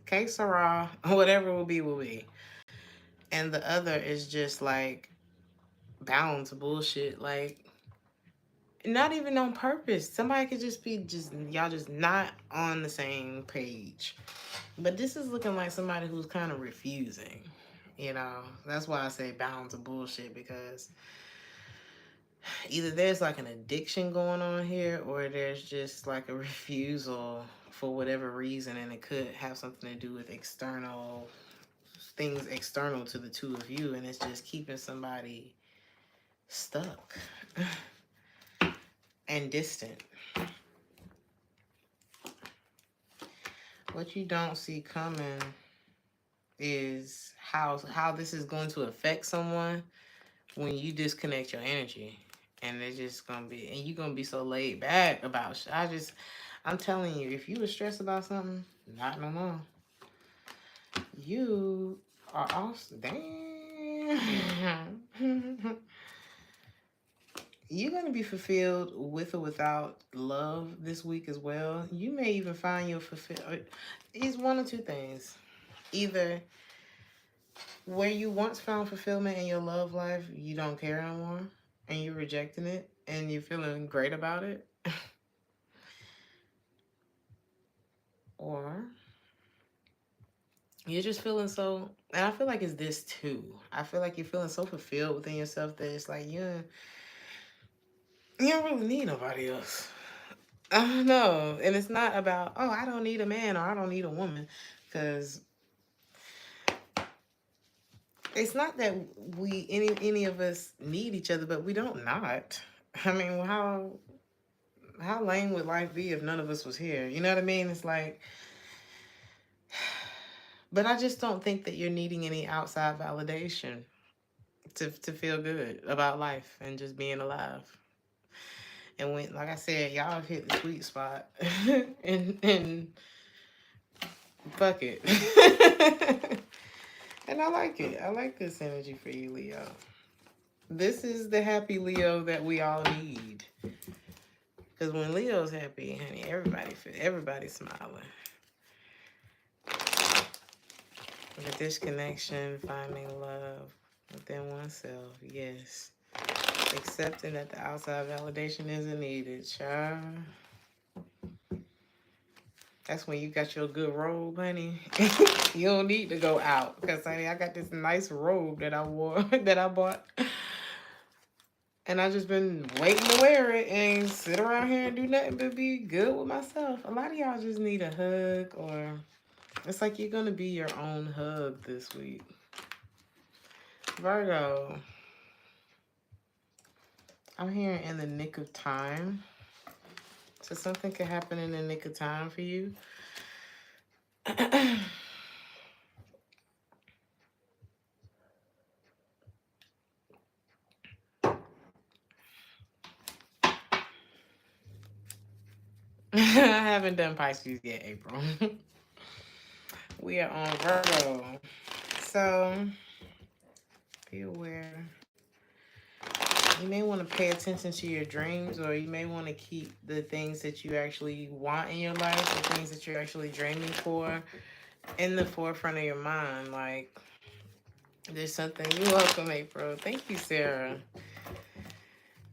que sera, whatever will be, will be. And the other is just like bound to bullshit. Like, not even on purpose. Somebody could just be y'all just not on the same page. But this is looking like somebody who's kind of refusing. You know, that's why I say bound to bullshit, because either there's like an addiction going on here, or there's just like a refusal for whatever reason, and it could have something to do with external things, external to the two of you, and it's just keeping somebody stuck and distant. What you don't see coming is how this is going to affect someone when you disconnect your energy. And it's just gonna be, and you're gonna be so laid back about shit. I'm telling you, if you were stressed about something, not no more. You are awesome. Damn. You're going to be fulfilled with or without love this week as well. You may even find your fulfillment. It's one or two things. Either where you once found fulfillment in your love life, you don't care no more, and you're rejecting it, and you're feeling great about it. Or you're just feeling so, and I feel like it's this too. I feel like you're feeling so fulfilled within yourself that it's like you don't really need nobody else. I don't know. And it's not about, oh, I don't need a man or I don't need a woman. Because it's not that we, any of us need each other, but we don't not. I mean, how lame would life be if none of us was here? You know what I mean? It's like, but I just don't think that you're needing any outside validation to feel good about life and just being alive. And when, like I said, y'all have hit the sweet spot, and fuck it. And I like it. I like this energy for you, Leo. This is the happy Leo that we all need. Because when Leo's happy, honey, everybody's smiling. The disconnection, finding love within oneself, yes. Accepting that the outside validation isn't needed, child. That's when you got your good robe, honey. You don't need to go out. Because, honey, I got this nice robe that I wore, that I bought. And I just been waiting to wear it and sit around here and do nothing but be good with myself. A lot of y'all just need a hug, or it's like you're going to be your own hug this week. Virgo. I'm here in the nick of time. So something could happen in the nick of time for you. I haven't done Pisces yet, April. We are on Virgo. So be aware. You may want to pay attention to your dreams, or you may want to keep the things that you actually want in your life, the things that you're actually dreaming for, in the forefront of your mind. Like, there's something. You're welcome, April. Thank you, Sarah.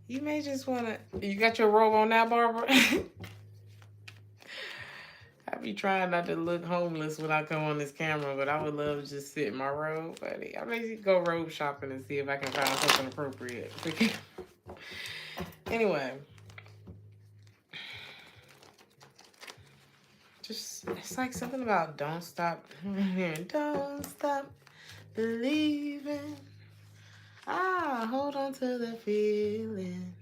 You may just want to... You got your robe on now, Barbara? I be trying not to look homeless when I come on this camera, but I would love to just sit in my robe, buddy. I may go robe shopping and see if I can find something appropriate. Anyway, just it's like something about don't stop, don't stop believing. Hold on to the feeling.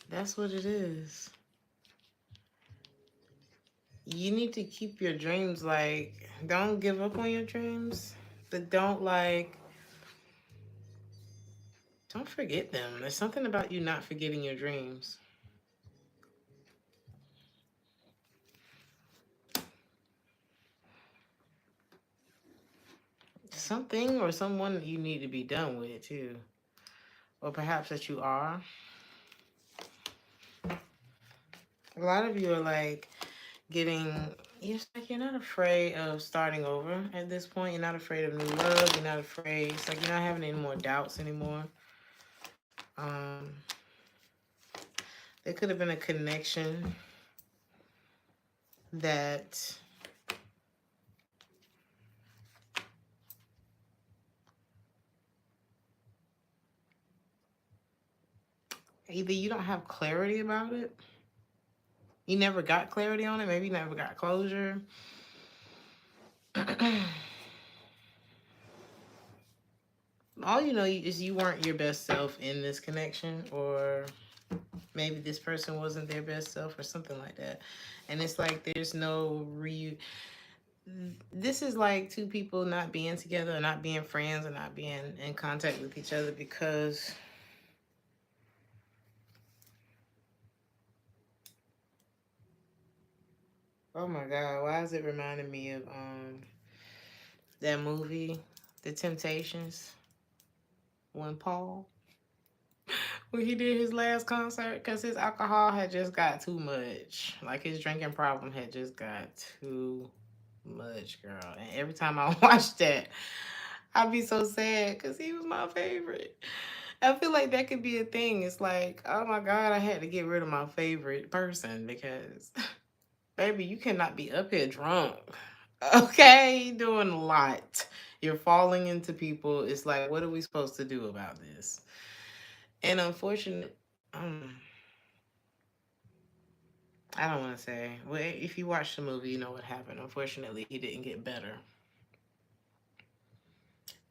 That's what it is. You need to keep your dreams, like, don't give up on your dreams, but don't forget them. There's something about you not forgetting your dreams. Something or someone that you need to be done with, too. Or perhaps that you are. A lot of you are like it's like you're not afraid of starting over at this point. You're not afraid of new love. You're not afraid. It's like you're not having any more doubts anymore. There could have been a connection that either you don't have clarity about it. You never got clarity on it. Maybe you never got closure. All you know is you weren't your best self in this connection, or maybe this person wasn't their best self or something like that. And it's like there's no this is like two people not being together, or not being friends, or not being in contact with each other because oh my God, why is it reminding me of that movie, The Temptations, when he did his last concert, because his alcohol had just got too much. Like his drinking problem had just got too much, girl. And every time I watch that, I'd be so sad because he was my favorite. I feel like that could be a thing. It's like, oh my God, I had to get rid of my favorite person because, baby, you cannot be up here drunk. Okay, you're doing a lot. You're falling into people. It's like, what are we supposed to do about this? And unfortunately, I don't want to say. Well, if you watch the movie, you know what happened. Unfortunately, he didn't get better.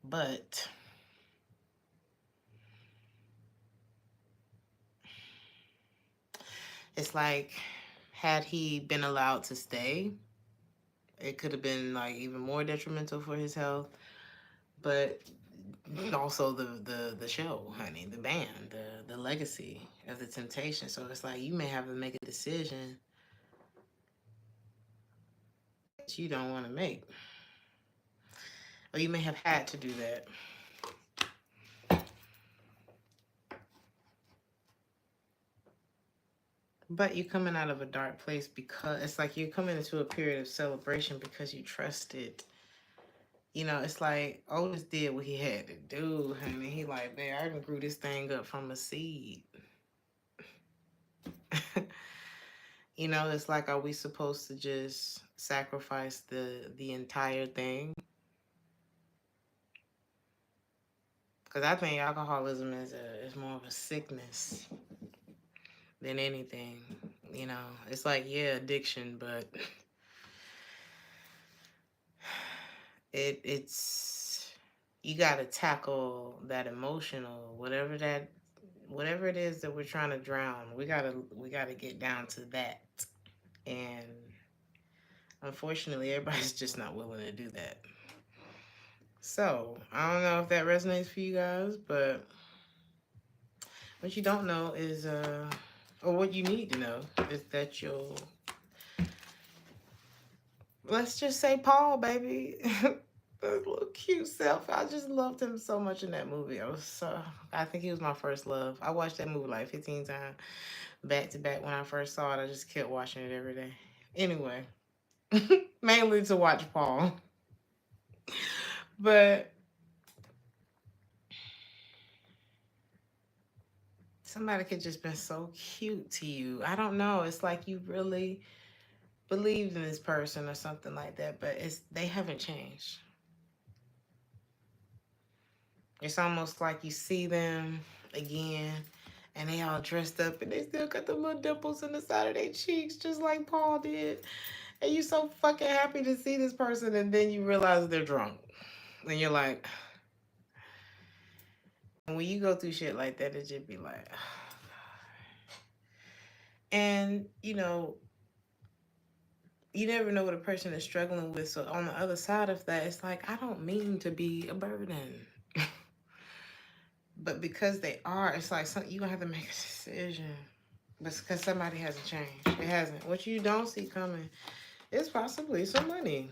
But it's like, had he been allowed to stay, it could have been like even more detrimental for his health. But also the show, honey, the band, the legacy of the Temptation. So it's like you may have to make a decision that you don't want to make, or you may have had to do that. But you're coming out of a dark place because it's like you're coming into a period of celebration because you trusted. You know, it's like Otis did what he had to do, honey. He like, man, I done grew this thing up from a seed. You know, it's like, are we supposed to just sacrifice the entire thing? Because I think alcoholism is more of a sickness than anything. You know, it's like, yeah, addiction, but it's you got to tackle that emotional, whatever it is that we're trying to drown. We gotta get down to that. And unfortunately, everybody's just not willing to do that. So I don't know if that resonates for you guys, but what you don't know is, or what you need to know is that let's just say Paul, baby, the little cute self. I just loved him so much in that movie. I think he was my first love. I watched that movie like 15 times back to back when I first saw it. I just kept watching it every day. Anyway, mainly to watch Paul. But somebody could just been so cute to you. I don't know. It's like you really believed in this person or something like that, but they haven't changed. It's almost like you see them again and they all dressed up and they still got the little dimples in the side of their cheeks, just like Paul did. And you're so fucking happy to see this person, and then you realize they're drunk. And you're like, and when you go through shit like that, it just be like, and you never know what a person is struggling with. So on the other side of that, it's like, I don't mean to be a burden. But because they are, it's like you're going to have to make a decision. But because somebody hasn't changed. It hasn't. What you don't see coming is possibly some money.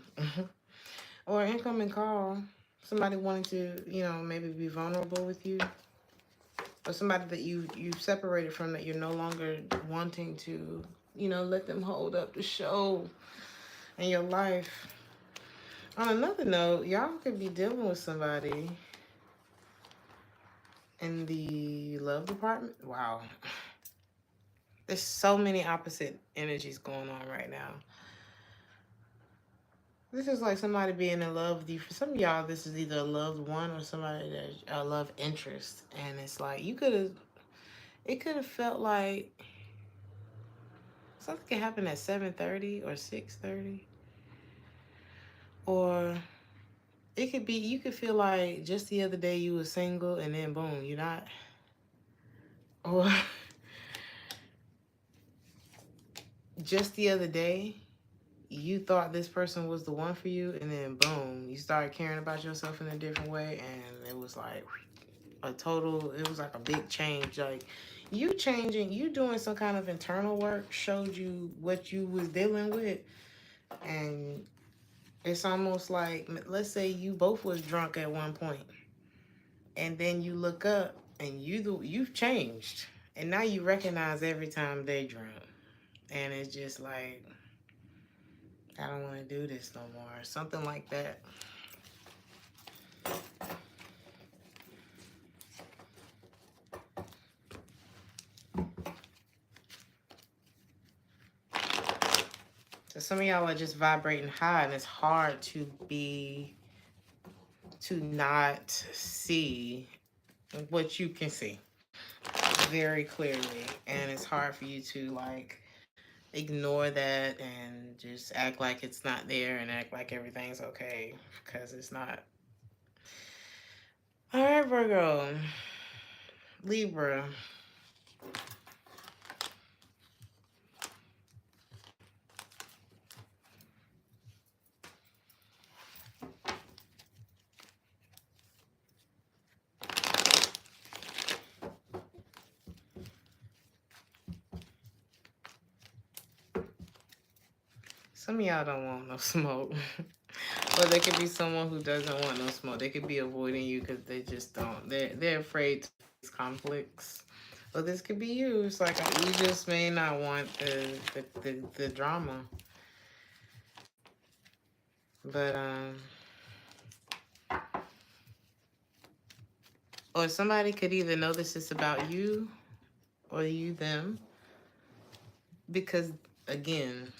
Or an incoming call. Somebody wanting to, maybe be vulnerable with you. Or somebody that you've separated from, that you're no longer wanting to, let them hold up the show in your life. On another note, y'all could be dealing with somebody in the love department. Wow. There's so many opposite energies going on right now. This is like somebody being in love with you. For some of y'all, this is either a loved one or somebody that's a love interest. And it's like, it could have felt like something could happen at 7:30 or 6:30. Or it could be, you could feel like just the other day you were single and then boom, you're not. Or just the other day, you thought this person was the one for you, and then boom, you started caring about yourself in a different way, and it was like it was like a big change. Like you changing, you doing some kind of internal work showed you what you was dealing with. And it's almost like, let's say you both was drunk at one point, and then you look up and you've changed, and now you recognize every time they drunk, and it's just like, I don't want to do this no more. Something like that. So some of y'all are just vibrating high, and it's hard to not see what you can see very clearly. And it's hard for you to like ignore that and just act like it's not there and act like everything's okay, because it's not. All right, Virgo, Libra. Some of y'all don't want no smoke. Or there could be someone who doesn't want no smoke. They could be avoiding you because they just don't. They're afraid to face conflicts. Or this could be you. It's like you just may not want the drama. But or somebody could either know this is about you or you them. Because again,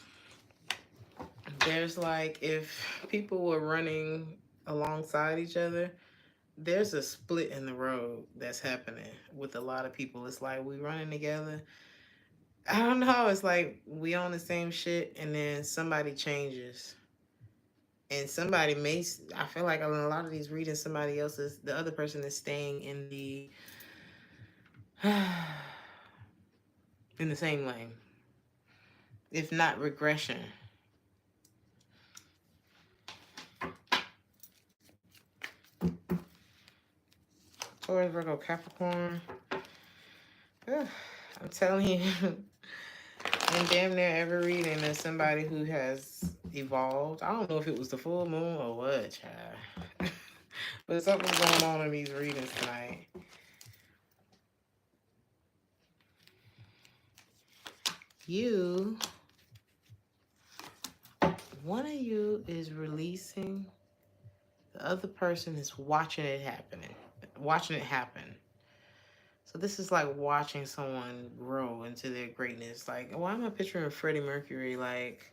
there's like, if people were running alongside each other, there's a split in the road that's happening with a lot of people. It's like we running together. I don't know. It's like we on the same shit, and then somebody changes, and somebody may. I feel like in a lot of these readings, the other person is staying in in the same lane, if not regression. Taurus, Virgo, Capricorn. Ugh, I'm telling you, in damn near every reading, there's somebody who has evolved. I don't know if it was the full moon or what, child. But something's going on in these readings tonight. One of you is releasing, the other person is watching it happen. So this is like watching someone grow into their greatness. Like, why am I picturing Freddie Mercury? Like,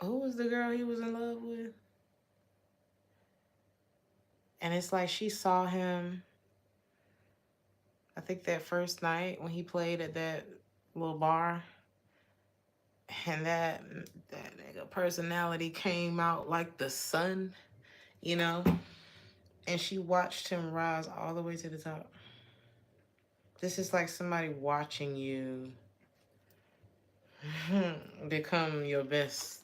Who was the girl he was in love with? And it's like she saw him, I think that first night when he played at that little bar. And that nigga personality came out like the sun, you know? And she watched him rise all the way to the top. This is like somebody watching you become your best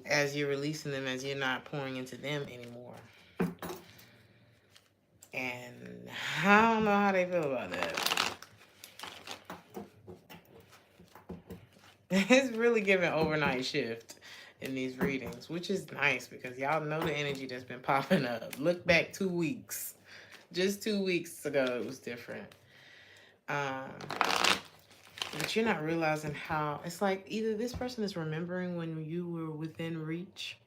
as you're releasing them, as you're not pouring into them anymore. And I don't know how they feel about that. It's really giving overnight shift in these readings, which is nice because y'all know the energy that's been popping up. Look back 2 weeks. Just 2 weeks ago, it was different. But you're not realizing how it's like either this person is remembering when you were within reach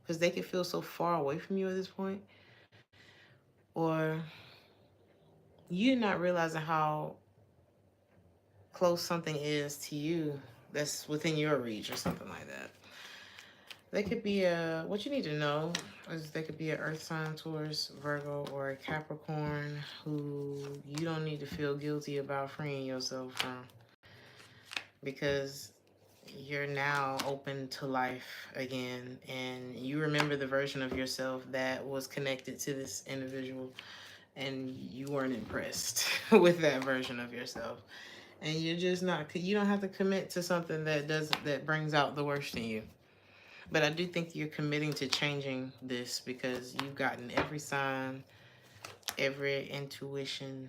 because they could feel so far away from you at this point, or you're not realizing how close something is to you that's within your reach or something like that. They could be what you need to know is they could be an earth sign, Taurus, Virgo, or a Capricorn who you don't need to feel guilty about freeing yourself from, because you're now open to life again, and you remember the version of yourself that was connected to this individual, and you weren't impressed with that version of yourself, and you're just not. You don't have to commit to something that brings out the worst in you. But I do think you're committing to changing this because you've gotten every sign, every intuition,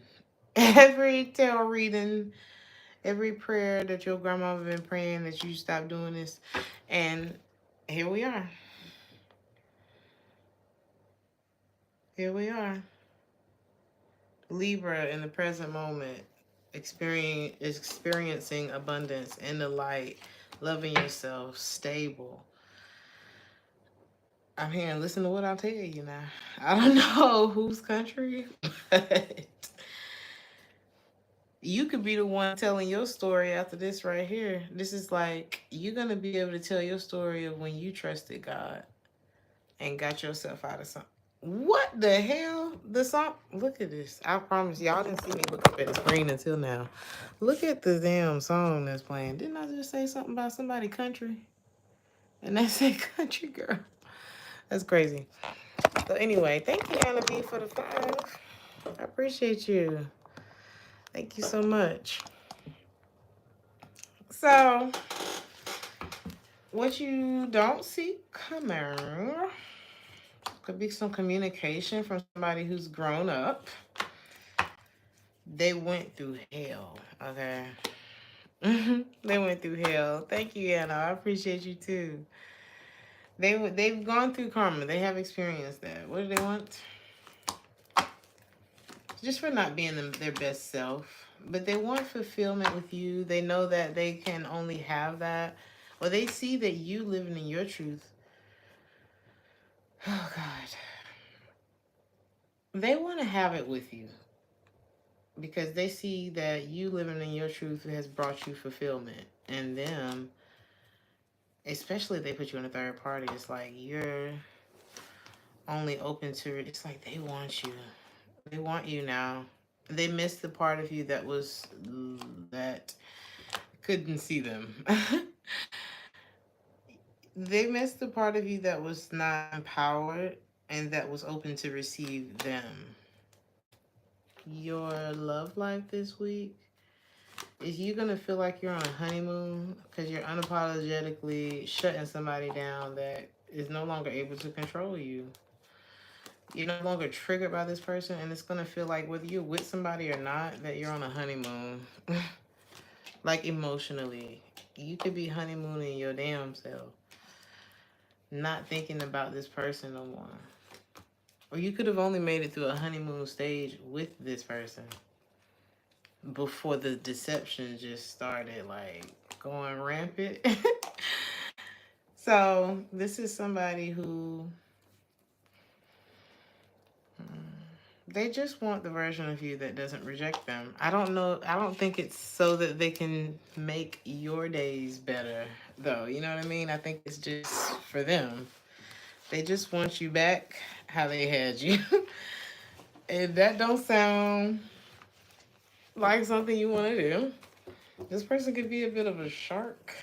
every tarot reading, every prayer that your grandmama been praying that you stop doing this. And here we are. Here we are. Libra in the present moment, experiencing abundance in the light, loving yourself, stable. I'm here and listen to what I'll tell you now. I don't know whose country, but you could be the one telling your story after this right here. This is like you're gonna be able to tell your story of when you trusted God and got yourself out of something. What the hell? The song? Look at this. I promise y'all didn't see me look up at the screen until now. Look at the damn song that's playing. Didn't I just say something about somebody country? And that's a country girl. That's crazy. So anyway, thank you, Anna B, for the 5. I appreciate you. Thank you so much. So, what you don't see coming could be some communication from somebody who's grown up. They went through hell, okay? They went through hell. Thank you, Anna. I appreciate you too. They've gone through karma. They have experienced that. What do they want? Just for not being their best self. But they want fulfillment with you. They know that they can only have that. Or they see that you living in your truth. Oh, God. They want to have it with you. Because they see that you living in your truth has brought you fulfillment. And them, especially if they put you in a third party, it's like you're only open to it. It's like they want you. They want you now. They missed the part of you that couldn't see them. They missed the part of you that was not empowered and that was open to receive them. Your love life this week is you gonna feel like you're on a honeymoon because you're unapologetically shutting somebody down that is no longer able to control you. You're no longer triggered by this person, and it's gonna feel like whether you're with somebody or not, that you're on a honeymoon. Like emotionally. You could be honeymooning your damn self. Not thinking about this person no more. Or you could have only made it through a honeymoon stage with this person before the deception just started like going rampant. So this is somebody who They just want the version of you that doesn't reject them. I don't know. I don't think it's so that they can make your days better, though. You know what I mean? I think it's just for them. They just want you back how they had you. And that don't sound like something you want to do. This person could be a bit of a shark.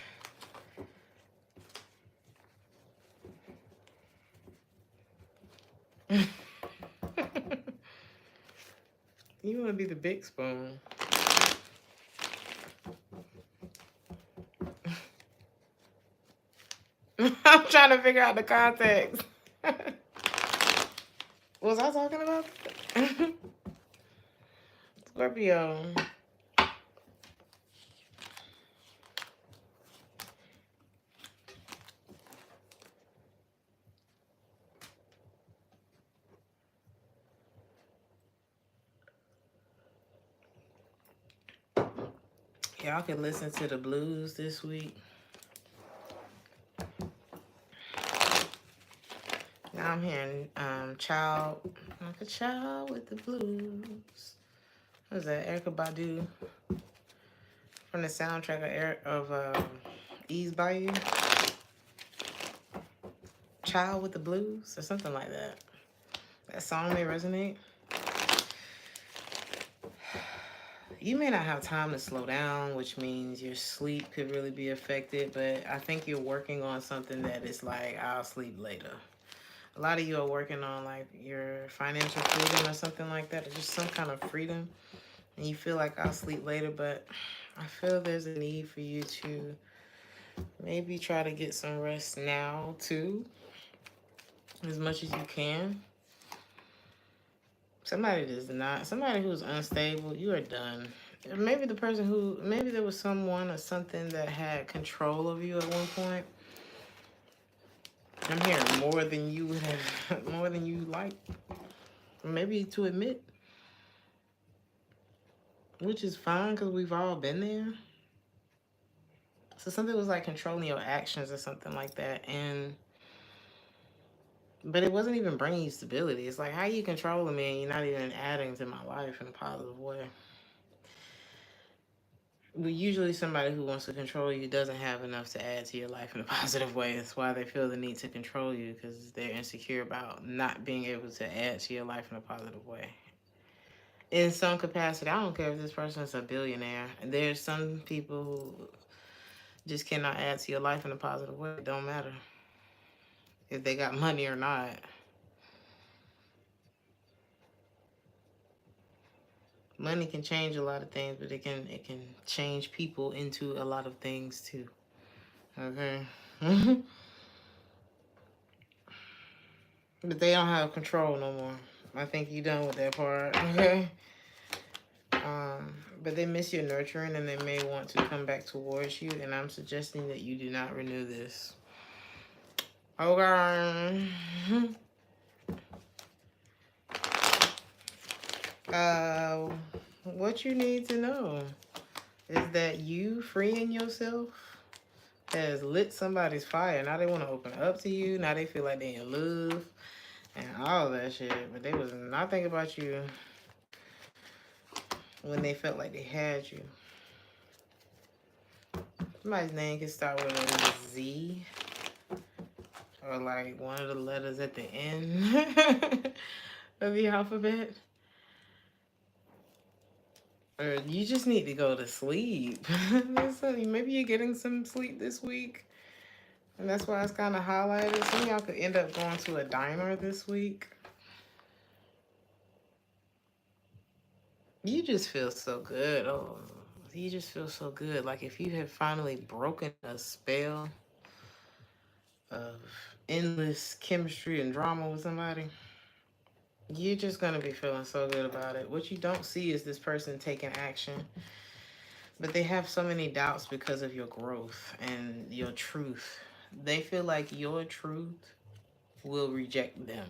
You want to be the big spoon. I'm trying to figure out the context. Was I talking about Scorpio? Y'all can listen to the blues this week. Now I'm hearing Child, like a child with the blues. What is that? Erykah Badu from the soundtrack of Ease by You. Child with the Blues or something like that. That song may resonate. You may not have time to slow down, which means your sleep could really be affected, but I think you're working on something that is like, I'll sleep later. A lot of you are working on like your financial freedom or something like that, or just some kind of freedom, and you feel like I'll sleep later, but I feel there's a need for you to maybe try to get some rest now too, as much as you can. Somebody who's unstable, you are done. Maybe the person maybe there was someone or something that had control of you at one point. I'm hearing more than you would have, more than you like, maybe to admit, which is fine because we've all been there. So something was like controlling your actions or something like that, but it wasn't even bringing you stability. It's like, how you controlling me and you're not even adding to my life in a positive way. But usually somebody who wants to control you doesn't have enough to add to your life in a positive way. That's why they feel the need to control you, because they're insecure about not being able to add to your life in a positive way. In some capacity, I don't care if this person is a billionaire. There's some people who just cannot add to your life in a positive way. It don't matter if they got money or not. Money can change a lot of things, but it can change people into a lot of things too. Okay. But they don't have control no more. I think you're done with that part. Okay. But they miss your nurturing and they may want to come back towards you, and I'm suggesting that you do not renew this. Okay. What you need to know is that you freeing yourself has lit somebody's fire. Now they want to open up to you. Now they feel like they in love and all that shit. But they was not thinking about you when they felt like they had you. Somebody's name can start with a Z, or like one of the letters at the end of the alphabet. Or you just need to go to sleep. Maybe you're getting some sleep this week, and that's why it's kind of highlighted. Some of y'all could end up going to a diner this week. You just feel so good. Oh, you just feel so good. Like if you have finally broken a spell of endless chemistry and drama with somebody, you're just going to be feeling so good about it. What you don't see is this person taking action, but they have so many doubts because of your growth and your truth. They feel like your truth will reject them,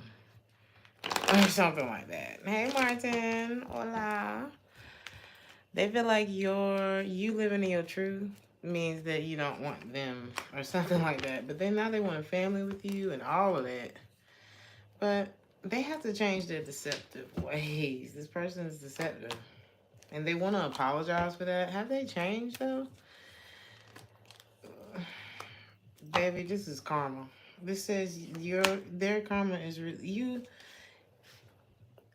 or something like that. Hey, Martin. Hola. They feel like you living in your truth means that you don't want them, or something like that. But then now they want a family with you and all of that. But They have to change their deceptive ways. This person is deceptive. And they want to apologize for that. Have they changed, though? Baby, this is karma. This says their karma is you.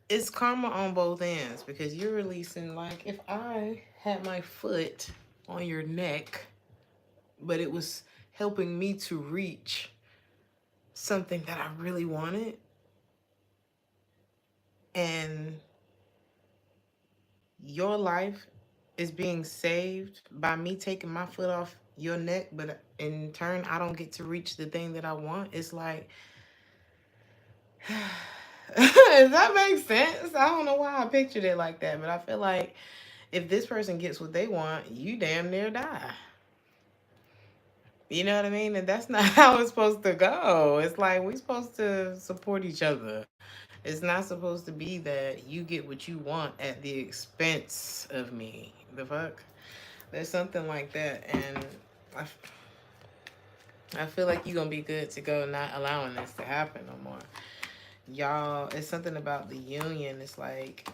It's karma on both ends because you're releasing. Like, if I had my foot on your neck, but it was helping me to reach something that I really wanted, and your life is being saved by me taking my foot off your neck, but in turn I don't get to reach the thing that I want. It's like, does that make sense? I don't know why I pictured it like that, but I feel like if this person gets what they want, you damn near die. You know what I mean? And that's not how it's supposed to go. It's like we're supposed to support each other. It's not supposed to be that you get what you want at the expense of me. The fuck? There's something like that, and I feel like you're gonna be good to go not allowing this to happen no more. Y'all, it's something about the union. It's like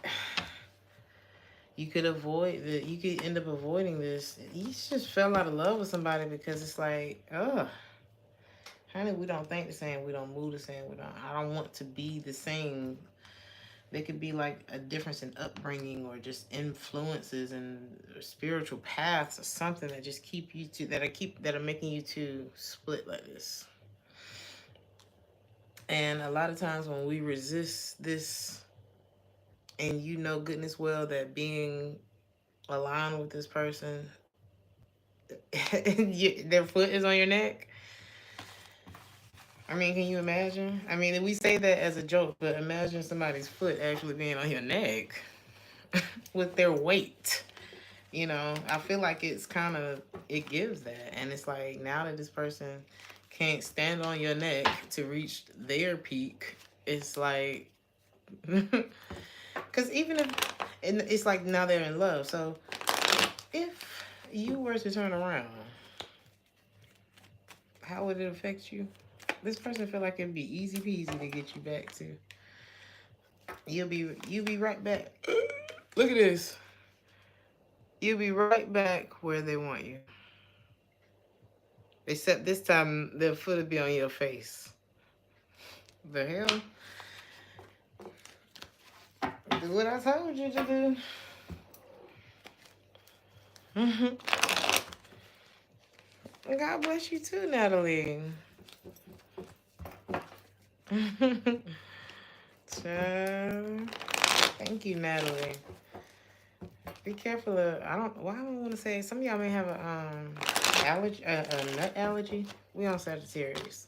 you could end up avoiding this. You just fell out of love with somebody because it's like, ugh, honey, we don't think the same, we don't move the same, I don't want to be the same. There could be like a difference in upbringing or just influences and spiritual paths or something that just keep you to that are making you to split like this. And a lot of times when we resist this, and you know goodness well that being aligned with this person, their foot is on your neck. I mean, can you imagine? I mean, we say that as a joke, but imagine somebody's foot actually being on your neck with their weight. You know, I feel like it gives that. And it's like, now that this person can't stand on your neck to reach their peak, it's like, because even if, and it's like now they're in love. So if you were to turn around, how would it affect you? This person feel like it'd be easy peasy to get you back to. You'll be right back. Look at this. You'll be right back where they want you. Except this time, their foot will be on your face. The hell? Do what I told you to do. God bless you too, Natalie. Thank you, Natalie. Be careful of, why do I want to say, some of y'all may have a allergy, a nut allergy. We on Sagittarius.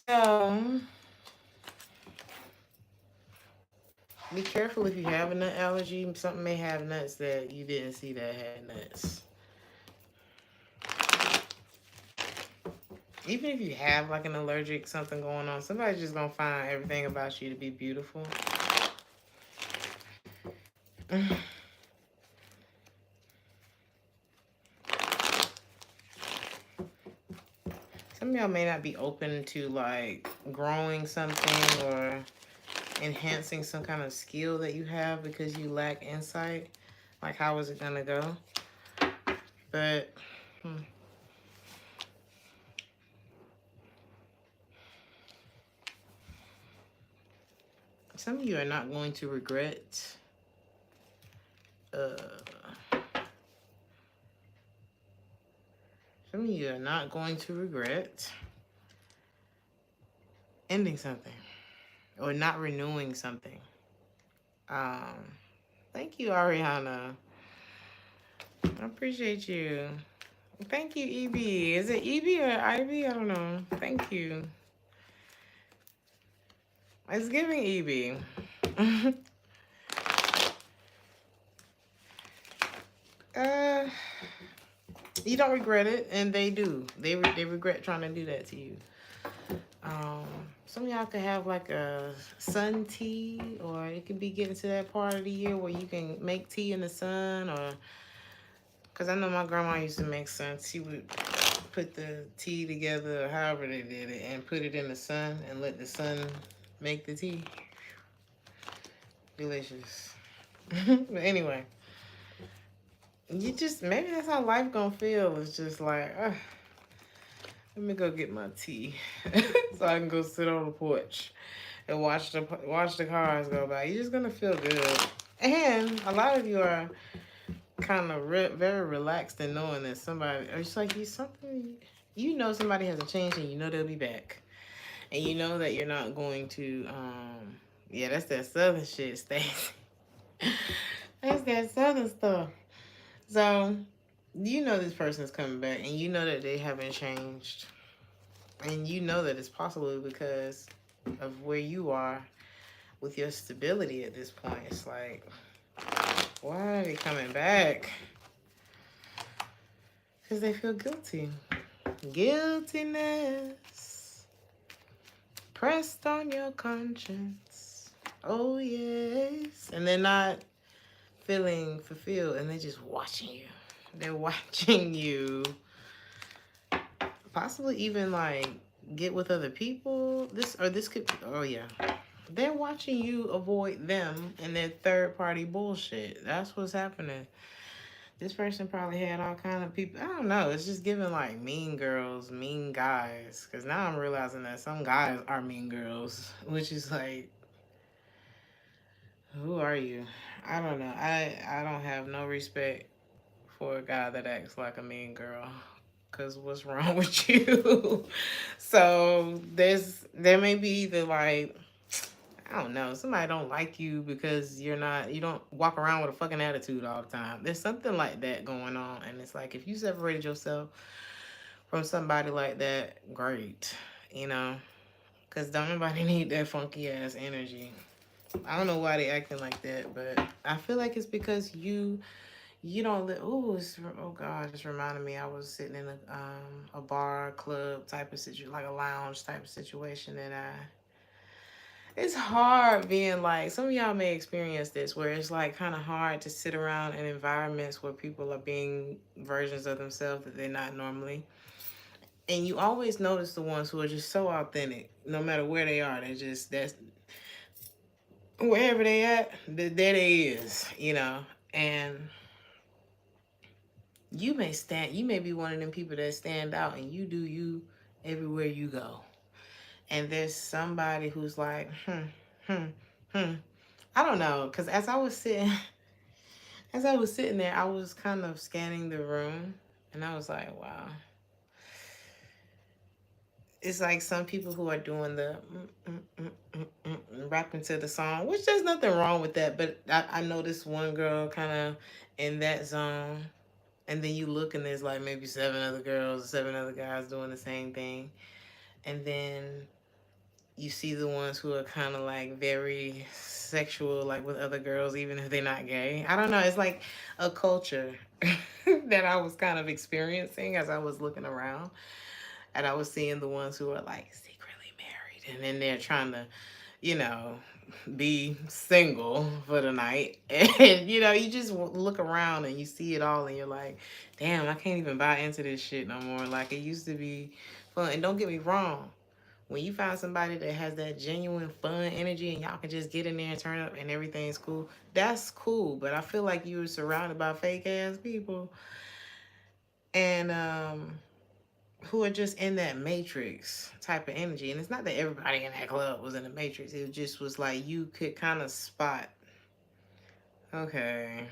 So be careful if you have a nut allergy. Something may have nuts that you didn't see that had nuts. Even if you have like an allergic something going on, somebody's just gonna find everything about you to be beautiful. Some of y'all may not be open to like growing something or enhancing some kind of skill that you have because you lack insight. Like, how is it gonna go? But some of you are not going to regret some of you are not going to regret ending something or not renewing something. Thank you, Ariana. I appreciate you. Thank you, EB. Is it EB or IB? I don't know. Thank you. It's giving EB. You don't regret it, and they do. They regret trying to do that to you. Some of y'all could have like a sun tea, or it could be getting to that part of the year where you can make tea in the sun, or because I know my grandma used to make sun tea with put the tea together, or however they did it, and put it in the sun and let the sun make the tea. Delicious. But anyway, you just, maybe that's how life gonna feel. It's just like, let me go get my tea so I can go sit on the porch and watch the cars go by. You're just gonna feel good. And a lot of you are kind of very relaxed in knowing that somebody, or it's like you know somebody hasn't changed and you know they'll be back. And you know that you're not going to, yeah, that's that southern shit, Stacey. That's that southern stuff. So, you know this person's coming back and you know that they haven't changed. And you know that it's possible because of where you are with your stability at this point. It's like, why are they coming back? Because they feel guilty. Guiltiness pressed on your conscience. Oh, yes. And they're not feeling fulfilled and they're just watching you. They're watching you possibly even like get with other people. This could, oh yeah. They're watching you avoid them and their third party bullshit. That's what's happening. This person probably had all kind of people. I don't know. It's just giving like mean girls, mean guys. Because now I'm realizing that some guys are mean girls, which is like, who are you? I don't know. I don't have no respect for a guy that acts like a mean girl. Because what's wrong with you? So there may be either like, I don't know, somebody don't like you because you don't walk around with a fucking attitude all the time. There's something like that going on. And it's like, if you separated yourself from somebody like that, great, you know, because don't nobody need that funky ass energy. I don't know why they acting like that, but I feel like it's because you don't live. Oh God, it's reminding me. I was sitting in a bar, club type of situation, like a lounge type of situation, and it's hard being like, some of y'all may experience this, where it's like kind of hard to sit around in environments where people are being versions of themselves that they're not normally. And you always notice the ones who are just so authentic, no matter where they are. That's wherever they at, there they is, you know. And you may be one of them people that stand out and you do you everywhere you go. And there's somebody who's like, I don't know, because as I was sitting there, I was kind of scanning the room, and I was like, wow. It's like some people who are doing the rapping to the song, which there's nothing wrong with that. But I noticed one girl kind of in that zone, and then you look and there's like maybe 7 other girls, 7 other guys doing the same thing, and then you see the ones who are kind of like very sexual, like with other girls, even if they're not gay. I don't know. It's like a culture that I was kind of experiencing as I was looking around. And I was seeing the ones who are like secretly married. And then they're trying to, you know, be single for the night. And, you know, you just look around and you see it all. And you're like, damn, I can't even buy into this shit no more. Like it used to be fun. And don't get me wrong. When you find somebody that has that genuine fun energy and y'all can just get in there and turn up and everything's cool, that's cool. But I feel like you're surrounded by fake ass people and who are just in that matrix type of energy. And it's not that everybody in that club was in the matrix. It just was like you could kind of spot, okay,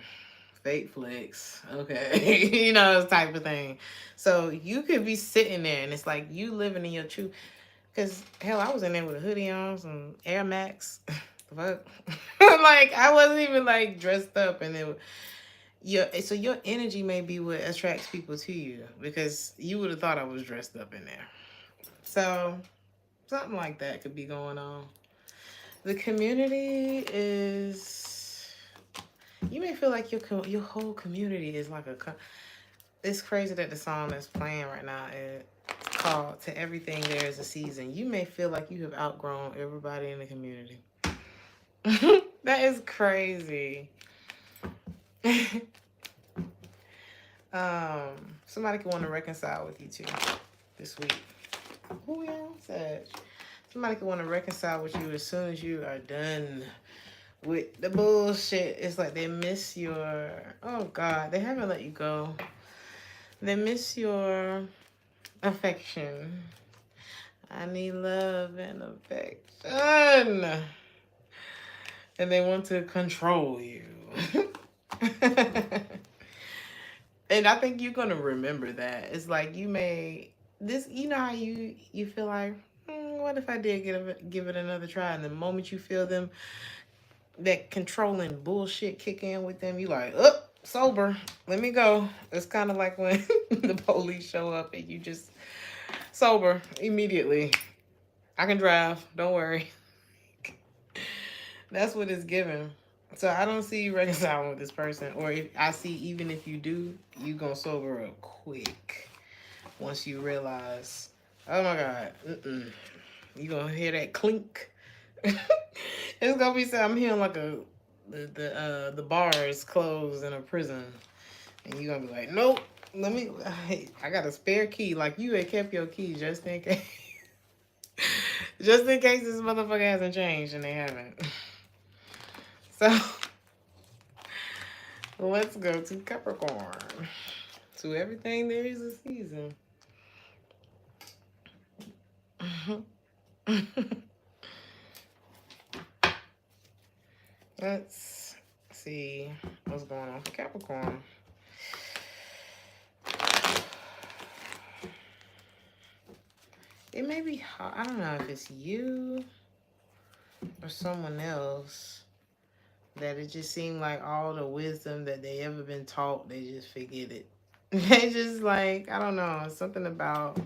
fake flicks, okay, you know, type of thing. So you could be sitting there and it's like you living in your truth. Because, hell, I was in there with a hoodie on, some Air Max. Fuck. Like, I wasn't even, like, dressed up. And so your energy may be what attracts people to you. Because you would have thought I was dressed up in there. So, something like that could be going on. The community is... You may feel like your whole community is like a... It's crazy that the song that's playing right now is called To Everything There Is a Season. You may feel like you have outgrown everybody in the community. That is crazy. Somebody can want to reconcile with you too this week. Oh yeah, Sag. Somebody can want to reconcile with you as soon as you are done with the bullshit. It's like they miss your, oh God, they haven't let you go. They miss your affection. I need love and affection. And they want to control you. And I think you're gonna remember that. It's like you may this. You know how you feel like, what if I did give it another try? And the moment you feel them that controlling bullshit kick in with them, you like, oh, sober. Let me go. It's kind of like when the police show up and you just sober immediately. I can drive. Don't worry. That's what it's given. So I don't see you reconciling with this person, or if I see even if you do, you gonna sober up quick once you realize, oh my God, you gonna hear that clink. It's gonna be I'm hearing like the bars closed in a prison, and you gonna be like, nope, let me. I got a spare key. Like you had kept your key just in case, just in case this motherfucker hasn't changed, and they haven't. So let's go to Capricorn. To everything there is a season. Let's see what's going on for Capricorn. It may be hard. I don't know if it's you or someone else that it just seemed like all the wisdom that they ever been taught, they just forget it. They just like, I don't know, something about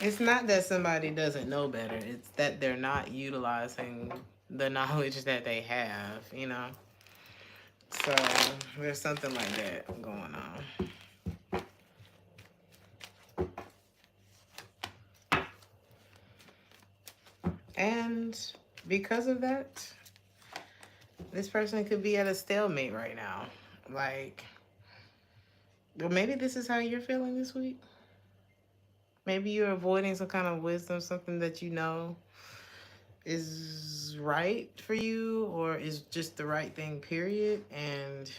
it's not that somebody doesn't know better. It's that they're not utilizing the knowledge that they have, you know? So there's something like that going on. And because of that, this person could be at a stalemate right now. Like, well, maybe this is how you're feeling this week. Maybe you're avoiding some kind of wisdom, something that you know is right for you or is just the right thing, period. And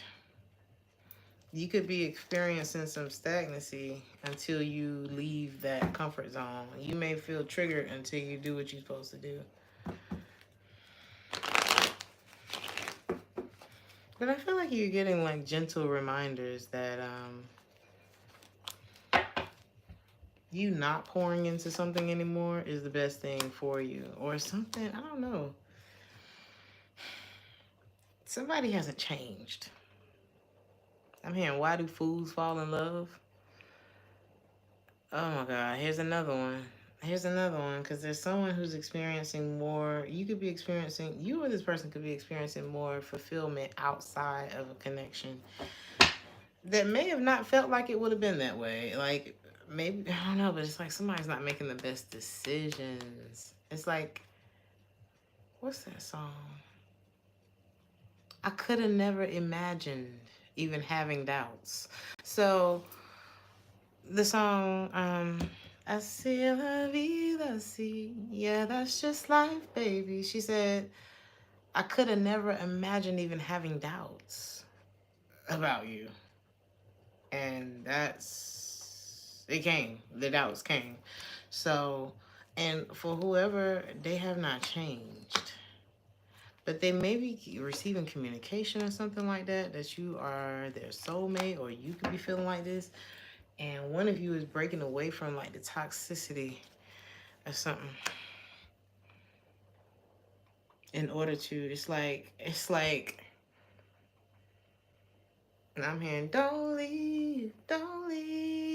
you could be experiencing some stagnancy until you leave that comfort zone. You may feel triggered until you do what you're supposed to do. But I feel like you're getting like gentle reminders that you not pouring into something anymore is the best thing for you. Or something, I don't know. Somebody hasn't changed. I'm hearing, why do fools fall in love? Oh my God, here's another one. Here's another one, because there's someone who's experiencing more. You could be experiencing, you or this person could be experiencing more fulfillment outside of a connection that may have not felt like it would have been that way. Like, maybe, I don't know, but it's like somebody's not making the best decisions. It's like, what's that song? I could have never imagined even having doubts. So the song, I see la vida, see, yeah, that's just life, baby. She said, I could have never imagined even having doubts about you. And it came. The doubts came. So, and for whoever, they have not changed. But they may be receiving communication or something like that, that you are their soulmate, or you could be feeling like this. And one of you is breaking away from like the toxicity or something. In order to, it's like, and I'm hearing, don't leave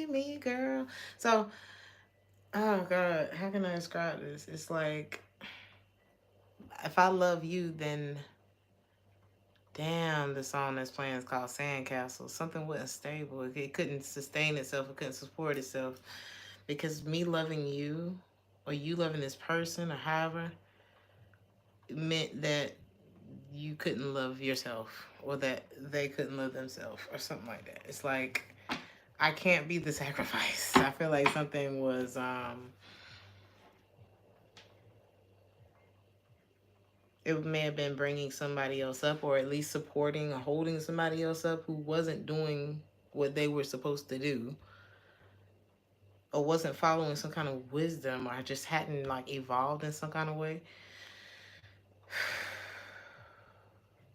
me, girl. So, oh God, how can I describe this? It's like, if I love you, then damn, the song that's playing is called Sandcastle. Something wasn't stable. It couldn't sustain itself. It couldn't support itself. Because me loving you, or you loving this person, or however, meant that you couldn't love yourself, or that they couldn't love themselves, or something like that. It's like, I can't be the sacrifice. I feel like something was it may have been bringing somebody else up, or at least supporting or holding somebody else up who wasn't doing what they were supposed to do, or wasn't following some kind of wisdom, or just hadn't like evolved in some kind of way,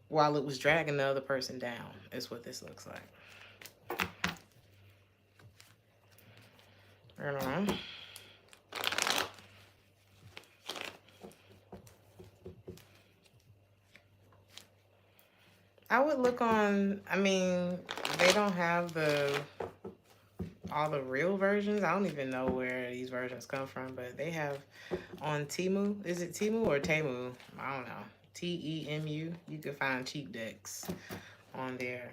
while it was dragging the other person down, is what this looks like. I don't know. I would look on, I mean, they don't have all the real versions. I don't even know where these versions come from, but they have on Temu. Is it Temu or Temu? I don't know. Temu. You can find cheap decks on there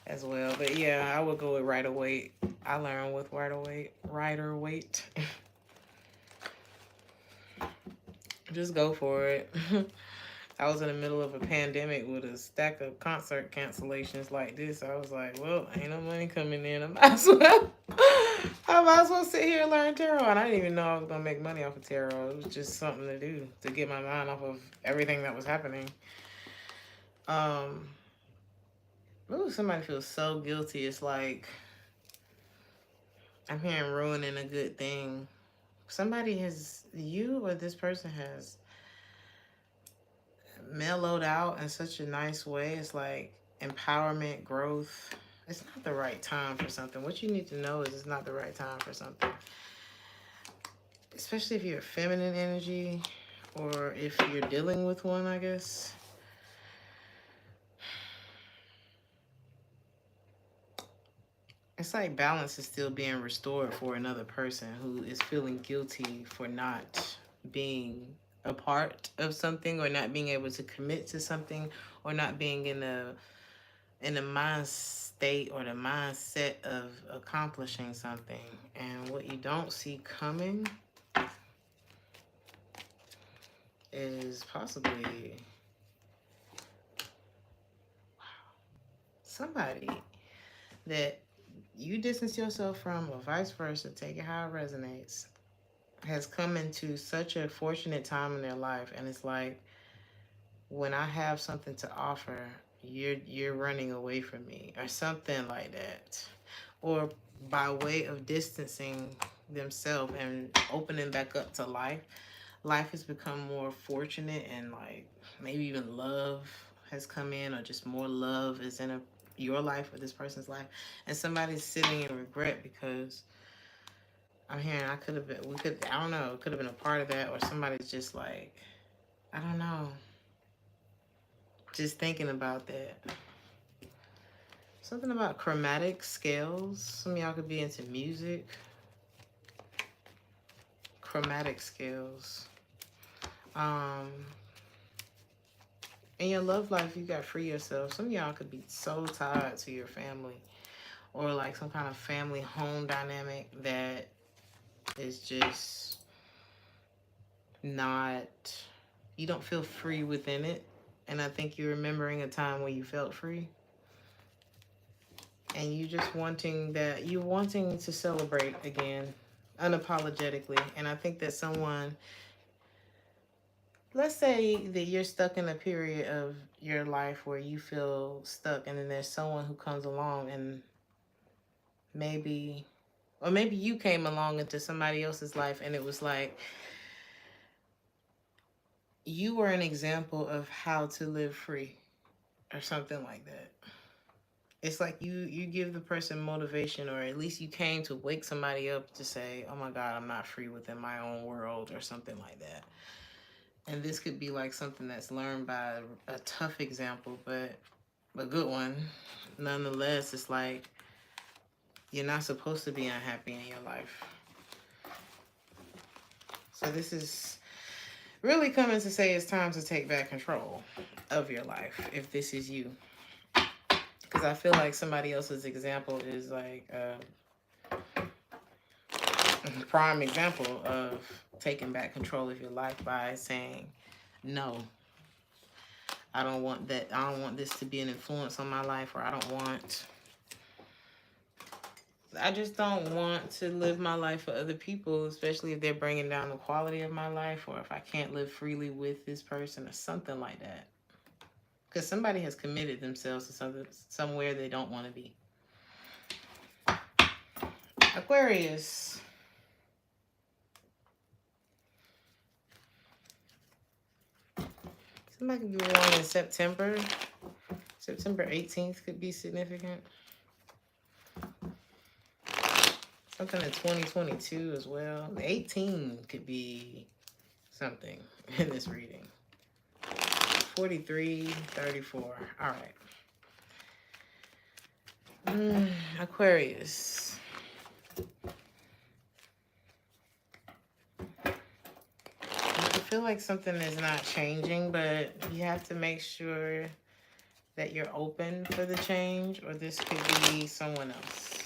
as well. But yeah, I would go with Rider Waite. I learned with Rider Waite. Just go for it. I was in the middle of a pandemic with a stack of concert cancellations like this. I was like, well, ain't no money coming in. I might as well sit here and learn tarot. And I didn't even know I was going to make money off of tarot. It was just something to do to get my mind off of everything that was happening. Ooh, somebody feels so guilty. It's like, I'm hearing ruining a good thing. Somebody has, you or this person has mellowed out in such a nice way. It's like empowerment, growth. It's not the right time for something. What you need to know is it's not the right time for something. Especially if you're feminine energy, or if you're dealing with one, I guess. It's like balance is still being restored for another person who is feeling guilty for not being a part of something, or not being able to commit to something, or not being in the mind state or the mindset of accomplishing something. And what you don't see coming is possibly somebody that you distance yourself from, or vice versa, take it how it resonates, has come into such a fortunate time in their life. And it's like, when I have something to offer, you're running away from me, or something like that. Or by way of distancing themselves and opening back up to life has become more fortunate, and like maybe even love has come in, or just more love is in your life or this person's life. And somebody's sitting in regret because I'm hearing I don't know, it could have been a part of that, or somebody's just like, I don't know, just thinking about that. Something about chromatic scales. Some of y'all could be into music. Chromatic scales. In your love life, you got to free yourself. Some of y'all could be so tied to your family, or like some kind of family home dynamic that is just not, you don't feel free within it. And I think you're remembering a time when you felt free. And you just wanting to celebrate again, unapologetically. And I think that someone, let's say that you're stuck in a period of your life where you feel stuck, and then there's someone who comes along, and maybe you came along into somebody else's life, and it was like you were an example of how to live free, or something like that. It's like you give the person motivation, or at least you came to wake somebody up to say, oh my God, I'm not free within my own world, or something like that. And this could be like something that's learned by a tough example, but a good one. Nonetheless, it's like, you're not supposed to be unhappy in your life. So this is really coming to say it's time to take back control of your life, if this is you. Because I feel like somebody else's example is like a prime example of taking back control of your life by saying no. I don't want that. I don't want this to be an influence on my life, or I just don't want to live my life for other people, especially if they're bringing down the quality of my life, or if I can't live freely with this person or something like that. Because somebody has committed themselves to something, somewhere they don't want to be. Aquarius. Somebody could be born in September. September 18th could be significant. Something in 2022 as well. 18 could be something in this reading. 43, 34. All right. Aquarius. I feel like something is not changing, but you have to make sure that you're open for the change, or this could be someone else.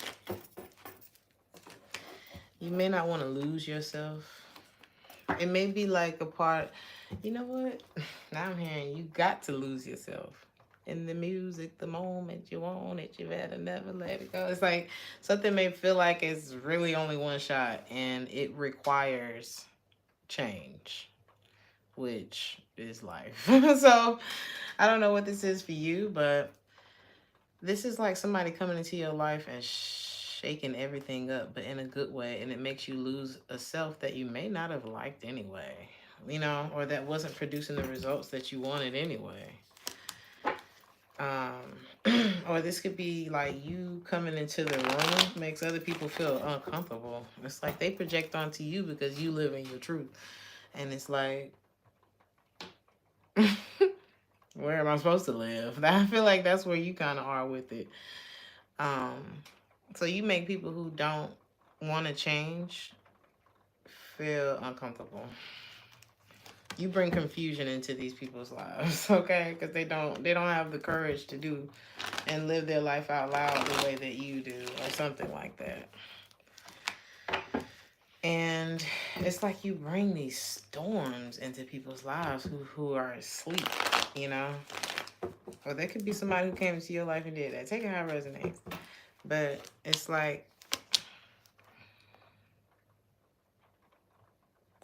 You may not want to lose yourself. It may be like a part, you know what? Now I'm hearing you got to lose yourself. In the music, the moment you want it, you better never let it go. It's like something may feel like it's really only one shot and it requires change, which is life. So I don't know what this is for you, but this is like somebody coming into your life and shaking everything up, but in a good way, and it makes you lose a self that you may not have liked anyway, you know, or that wasn't producing the results that you wanted anyway. Or this could be like you coming into the room makes other people feel uncomfortable. It's like they project onto you because you live in your truth, and it's like, where am I supposed to live? I feel like that's where you kind of are with it. So you make people who don't want to change feel uncomfortable. You bring confusion into these people's lives, okay? Because they don't have the courage to do and live their life out loud the way that you do, or something like that. And it's like you bring these storms into people's lives who are asleep, you know? Or there could be somebody who came into your life and did that. Take it how it resonates. But it's like,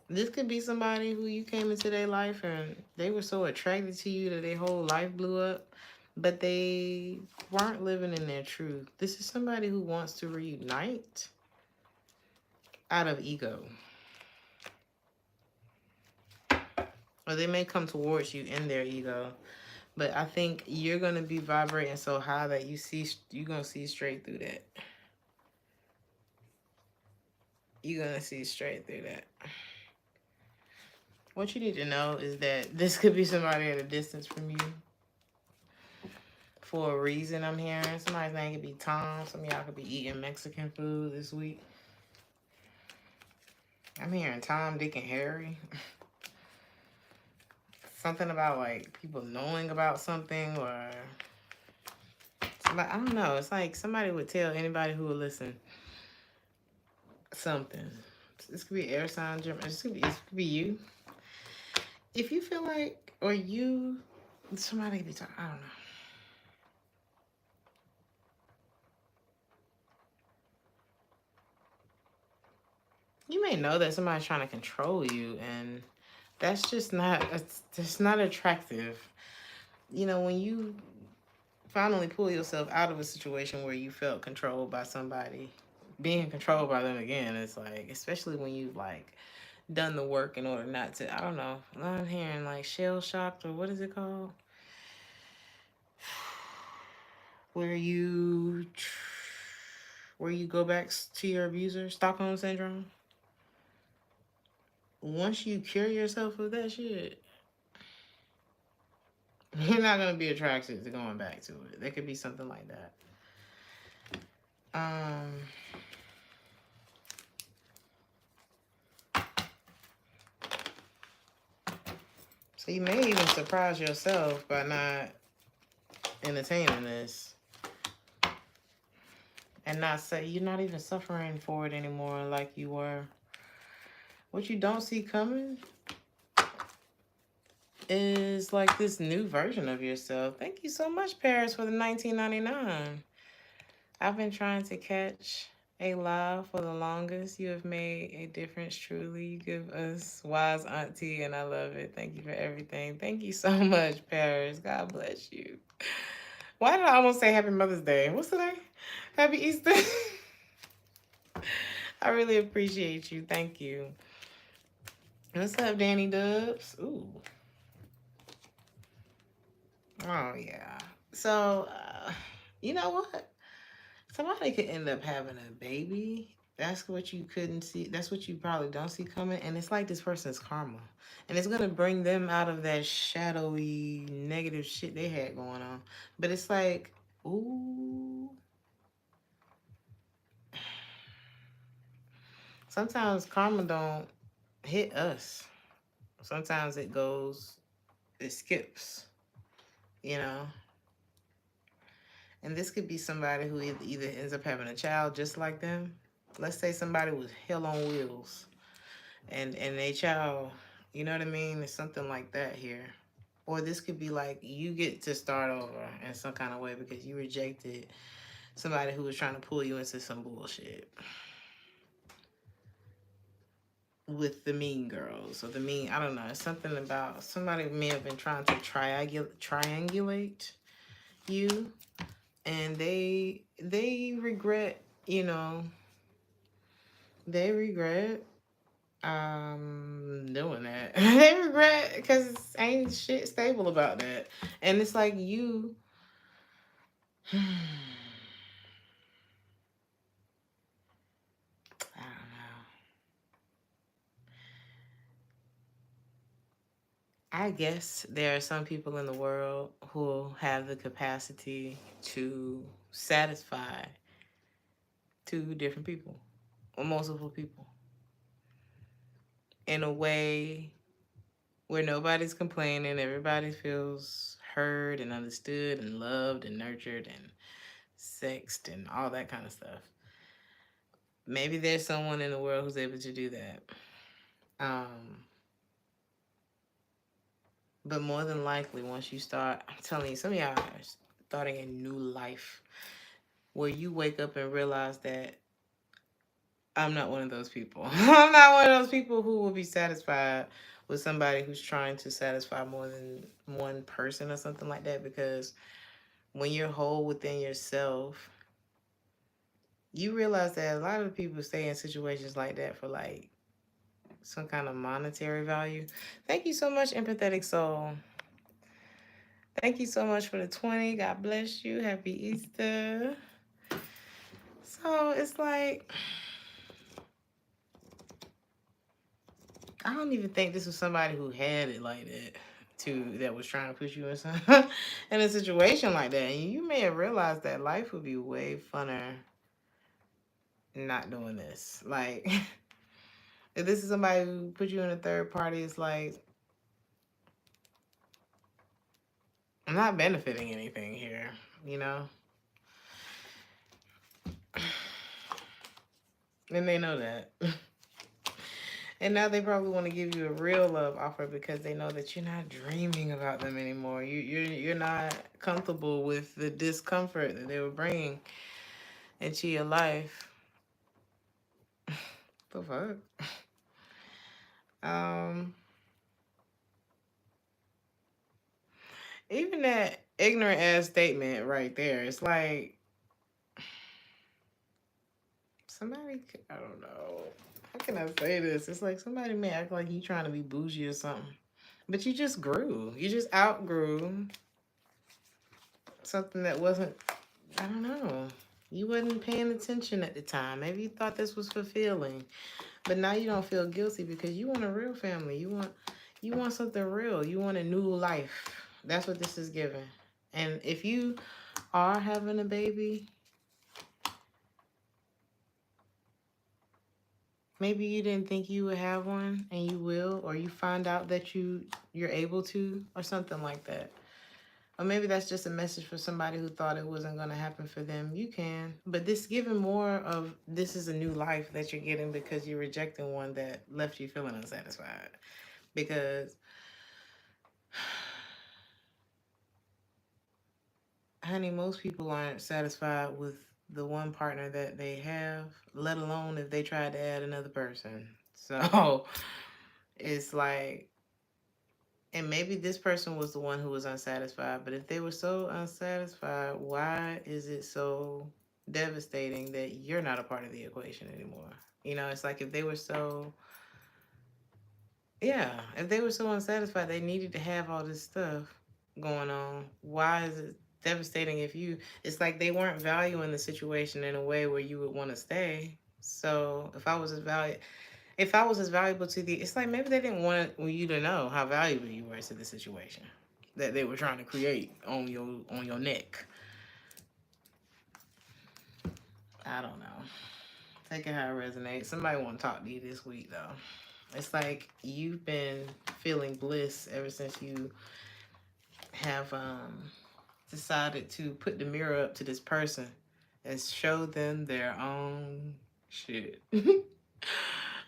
this could be somebody who you came into their life and they were so attracted to you that their whole life blew up, but they weren't living in their truth. This is somebody who wants to reunite out of ego. Or they may come towards you in their ego, but I think you're going to be vibrating so high that you're going to see straight through that. You're going to see straight through that. What you need to know is that this could be somebody at a distance from you for a reason. I'm hearing somebody's name could be Tom. Some of y'all could be eating Mexican food this week. I'm hearing Tom, Dick, and Harry. Something about like people knowing about something, or somebody, I don't know. It's like somebody would tell anybody who would listen something. This could be air sign, Gemini. This could be you. If you feel like, or you, somebody could be talking, I don't know. You may know that somebody's trying to control you, and that's just not, it's not attractive. You know, when you finally pull yourself out of a situation where you felt controlled by somebody, being controlled by them again, it's like, especially when you've like done the work in order not to, I don't know, I'm hearing like shell shocked, or what is it called? Where you go back to your abuser, Stockholm syndrome. Once you cure yourself of that shit, you're not going to be attracted to going back to it. There could be something like that. So you may even surprise yourself by not entertaining this. And not say, you're not even suffering for it anymore like you were. What you don't see coming, is like this new version of yourself. Thank you so much, Paris, for the 1999. I've been trying to catch a live for the longest. You have made a difference truly. You give us wise auntie, and I love it. Thank you for everything. Thank you so much, Paris. God bless you. Why did I almost say Happy Mother's Day? What's today? Happy Easter. I really appreciate you. Thank you. What's up, Danny Dubs? Ooh. Oh, yeah. So, you know what? Somebody could end up having a baby. That's what you couldn't see. That's what you probably don't see coming. And it's like this person's karma. And it's going to bring them out of that shadowy, negative shit they had going on. But it's like, ooh. Sometimes karma don't hit us. Sometimes it skips, you know. And this could be somebody who either ends up having a child just like them. Let's say somebody was hell on wheels and they child, you know what I mean? It's something like that here. Or this could be like you get to start over in some kind of way because you rejected somebody who was trying to pull you into some bullshit. With the mean girls or the mean, I don't know. It's something about somebody may have been trying to triangulate you, and they regret, you know, they regret doing that. They regret because ain't shit stable about that, and it's like you. I don't know. I guess there are some people in the world who have the capacity to satisfy two different people or multiple people in a way where nobody's complaining, everybody feels heard and understood and loved and nurtured and sexed and all that kind of stuff. Maybe there's someone in the world who's able to do that. But more than likely, once you start, I'm telling you, some of y'all are starting a new life where you wake up and realize that I'm not one of those people. I'm not one of those people who will be satisfied with somebody who's trying to satisfy more than one person or something like that. Because when you're whole within yourself, you realize that a lot of people stay in situations like that for like some kind of monetary value. Thank you so much, Empathetic Soul. Thank you so much for the 20. God bless you. Happy Easter. So it's like, I don't even think this was somebody who had it like that, that was trying to push you in in a situation like that. And you may have realized that life would be way funner not doing this. Like, if this is somebody who put you in a third party, it's like, I'm not benefiting anything here, you know? And they know that. And now they probably want to give you a real love offer because they know that you're not dreaming about them anymore. You're not comfortable with the discomfort that they were bringing into your life. The fuck? Even that ignorant ass statement right there, it's like somebody, I don't know. How can I say this? It's like somebody may act like you trying to be bougie or something. But you just grew. You just outgrew something that wasn't, I don't know. You wasn't paying attention at the time. Maybe you thought this was fulfilling. But now you don't feel guilty because you want a real family. You want something real. You want a new life. That's what this is giving. And if you are having a baby, maybe you didn't think you would have one and you will, or you find out that you're able to, or something like that. Or maybe that's just a message for somebody who thought it wasn't going to happen for them. You can. But this giving more of this is a new life that you're getting because you're rejecting one that left you feeling unsatisfied. Because Honey, most people aren't satisfied with the one partner that they have, let alone if they tried to add another person. So it's like, and maybe this person was the one who was unsatisfied, but if they were so unsatisfied, why is it so devastating that you're not a part of the equation anymore? You know, it's like if they were so, yeah, if they were so unsatisfied, they needed to have all this stuff going on. Why is it devastating if you, it's like they weren't valuing the situation in a way where you would want to stay. So if I was as valuable to the, it's like maybe they didn't want you to know how valuable you were to the situation that they were trying to create on your neck. I don't know. Take it how it resonates. Somebody want to talk to you this week though. It's like you've been feeling bliss ever since you have decided to put the mirror up to this person and show them their own shit.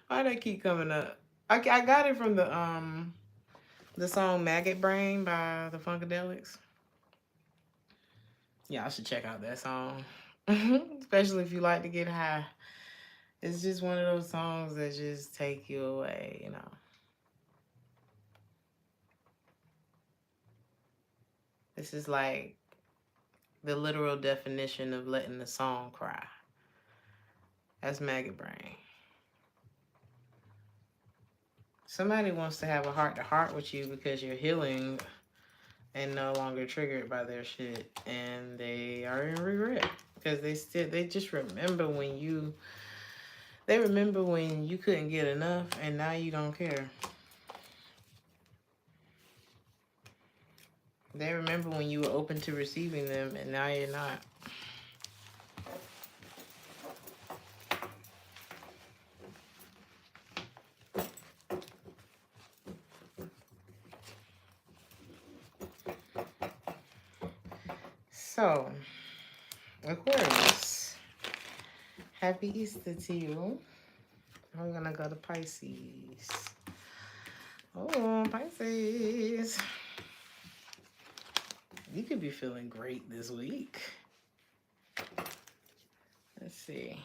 Why they keep coming up? I got it from the song Maggot Brain by the Funkadelics. Yeah, I should check out that song. Especially if you like to get high. It's just one of those songs that just take you away, you know. This is like the literal definition of letting the song cry. That's Maggot Brain. Somebody wants to have a heart-to-heart with you because you're healing and no longer triggered by their shit, and they are in regret because they just remember when you couldn't get enough and now you don't care. They remember when you were open to receiving them and now you're not. So, Aquarius, happy Easter to you. I'm gonna go to Pisces. Oh, Pisces. You could be feeling great this week. Let's see.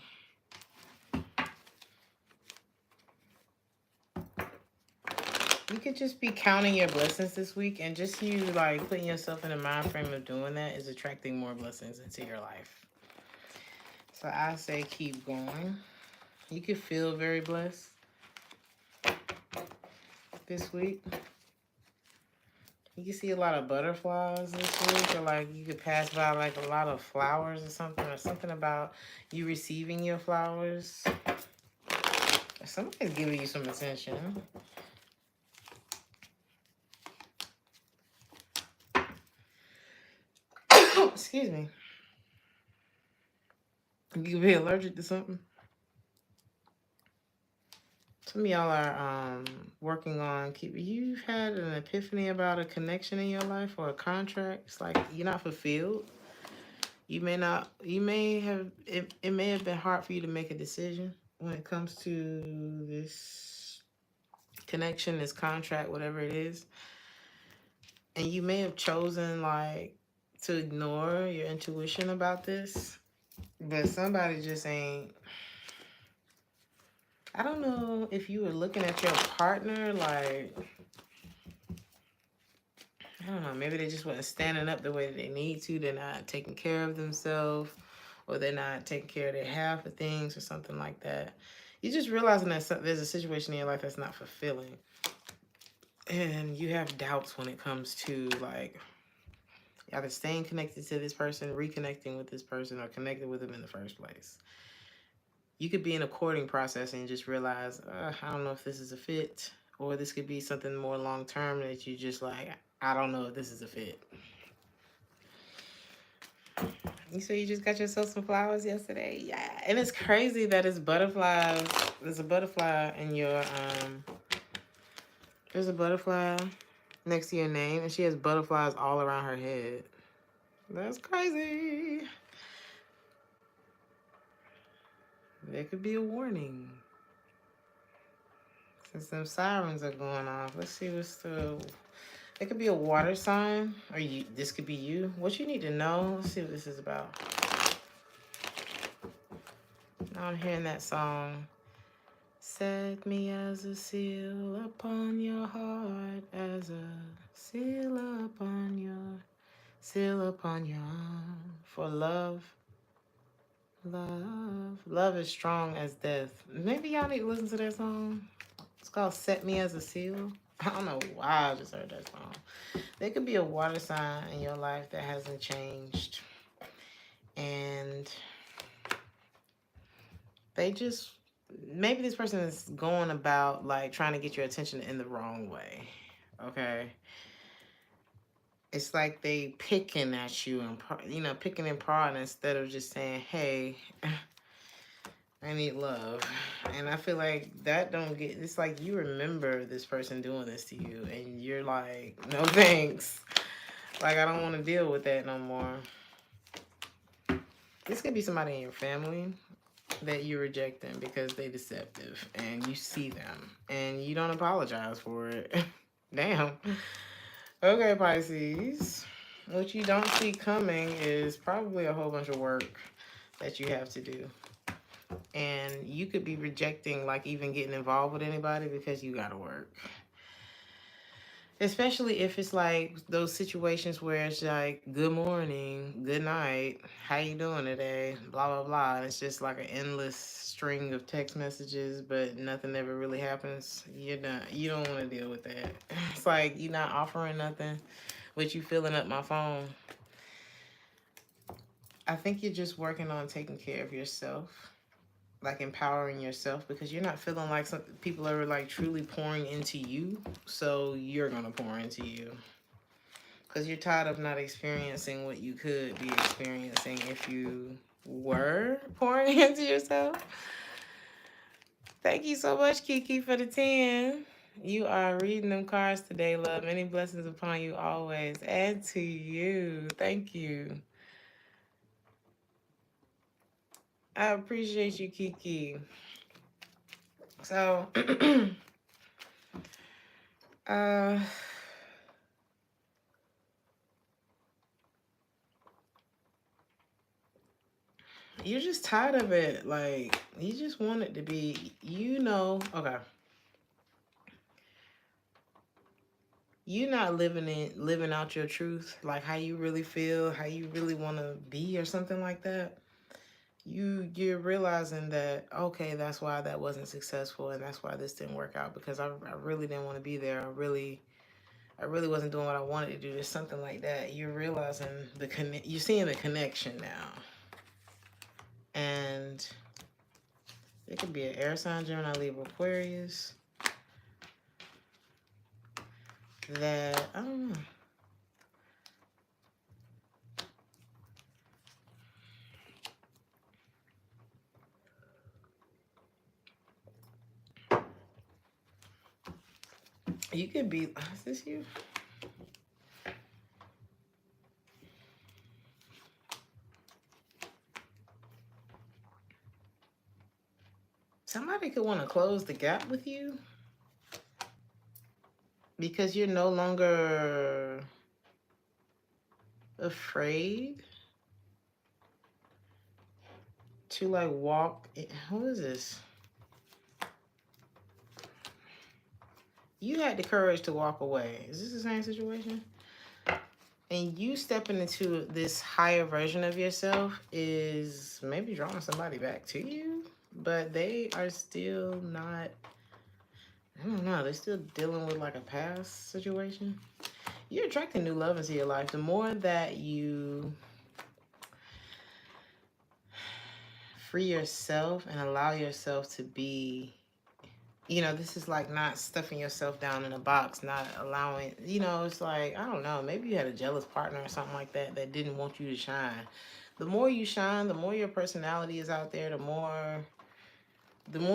You could just be counting your blessings this week, and just you like putting yourself in a mind frame of doing that is attracting more blessings into your life. So I say keep going. You could feel very blessed this week. You can see a lot of butterflies this week, or like you could pass by like a lot of flowers or something about you receiving your flowers. Somebody's giving you some attention. Excuse me. You could be allergic to something. Some of y'all are working on you've had an epiphany about a connection in your life or a contract. It's like you're not fulfilled. You may have it may have been hard for you to make a decision when it comes to this connection, this contract, whatever it is. And you may have chosen like to ignore your intuition about this, but somebody just ain't. I don't know if you were looking at your partner like, I don't know, maybe they just wasn't standing up the way that they need to. They're not taking care of themselves, or they're not taking care of their half of things or something like that. You're just realizing that there's a situation in your life that's not fulfilling. And you have doubts when it comes to like either staying connected to this person, reconnecting with this person, or connecting with them in the first place. You could be in a courting process and just realize, I don't know if this is a fit, or this could be something more long-term that you just like, I don't know if this is a fit. You say you just got yourself some flowers yesterday? Yeah. And it's crazy that it's butterflies. There's a butterfly in your, there's a butterfly next to your name, and she has butterflies all around her head. That's crazy. There could be a warning. Since some sirens are going off, let's see what's the It could be a water sign, or this could be you. What you need to know, let's see what this is about. Now I'm hearing that song. Set me as a seal upon your heart, as a seal upon your arm. For love, love is strong as death. Maybe y'all need to listen to that song. It's called Set Me as a Seal. I don't know why I just heard that song. There could be a water sign in your life that hasn't changed. And they just, maybe this person is going about like trying to get your attention in the wrong way. Okay. It's like they picking at you and, picking and prodding instead of just saying, hey, I need love. And I feel like that don't get, it's like you remember this person doing this to you and you're like, no thanks. Like, I don't want to deal with that no more. This could be somebody in your family that you're rejecting because they deceptive and you see them and you don't apologize for it. Damn. Okay, Pisces. What you don't see coming is probably a whole bunch of work that you have to do. And you could be rejecting, like, even getting involved with anybody because you got to work. Especially if it's like those situations where it's like, good morning, good night, how you doing today, blah, blah, blah. And it's just like an endless string of text messages, but nothing ever really happens. You don't want to deal with that. It's like you're not offering nothing, but you filling up my phone. I think you're just working on taking care of yourself, like empowering yourself, because you're not feeling like some people are like truly pouring into you, so you're gonna pour into you because you're tired of not experiencing what you could be experiencing if you were pouring into yourself. Thank you so much, Kiki, for the 10. You are reading them cards today, love. Many blessings upon you always, and to you. Thank you. I appreciate you, Kiki. So, you're just tired of it. Like, you just want it to be, okay. You're not living out your truth, like how you really feel, how you really want to be or something like that. You're realizing that, okay, that's why that wasn't successful and that's why this didn't work out, because I really didn't want to be there. I really wasn't doing what I wanted to do. There's something like that. You're realizing you're seeing the connection now. And it could be an air sign, Gemini, Libra, Aquarius. That, I don't know. You could be, is this you? Somebody could want to close the gap with you because you're no longer afraid to like walk. Who is this? You had the courage to walk away. Is this the same situation? And you stepping into this higher version of yourself is maybe drawing somebody back to you, but they are still not, I don't know, they're still dealing with like a past situation. You're attracting new love into your life. The more that you free yourself and allow yourself to be, this is like not stuffing yourself down in a box, not allowing, it's like, I don't know, maybe you had a jealous partner or something like that that didn't want you to shine. The more you shine, the more your personality is out there, the more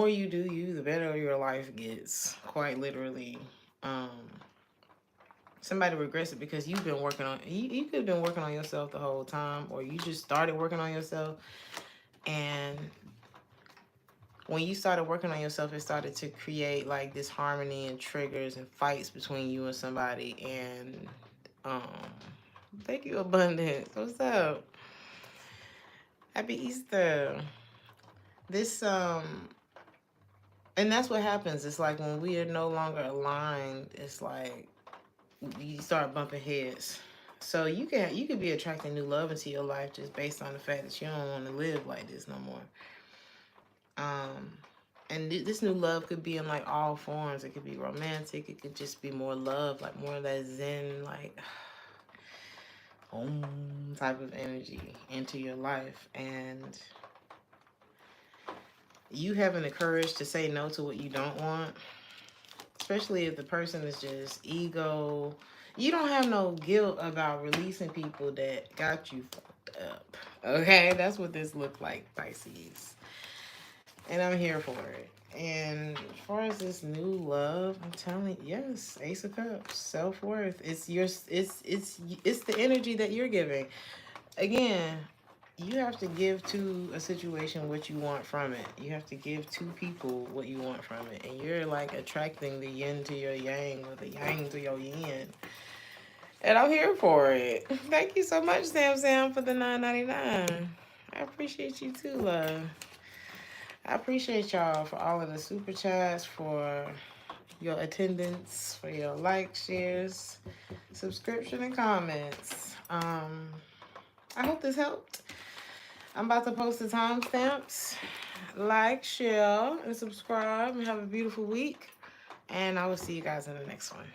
you do you, the better your life gets, quite literally. Somebody regrets it because you've been working on, you could have been working on yourself the whole time, or you just started working on yourself. And when you started working on yourself, it started to create like this harmony and triggers and fights between you and somebody. And um, thank you, Abundance. What's up? Happy Easter. This and that's what happens. It's like when we are no longer aligned, it's like you start bumping heads. So you could be attracting new love into your life just based on the fact that you don't want to live like this no more. Um, and this new love could be in like all forms. It could be romantic. It could just be more love, like more of that zen, like type of energy into your life. And you having the courage to say no to what you don't want, especially if the person is just ego. You don't have no guilt about releasing people that got you fucked up. Okay, that's what this looked like, Pisces. And I'm here for it. And as far as this new love, I'm telling you, yes, Ace of Cups, self-worth. It's your it's the energy that you're giving. Again, you have to give to a situation what you want from it. You have to give to people what you want from it. And you're like attracting the yin to your yang or the yang to your yin. And I'm here for it. Thank you so much, Sam, for the $9.99. I appreciate you too, love. I appreciate y'all for all of the super chats, for your attendance, for your likes, shares, subscription, and comments. I hope this helped. I'm about to post the timestamps. Like, share, and subscribe, and have a beautiful week. And I will see you guys in the next one.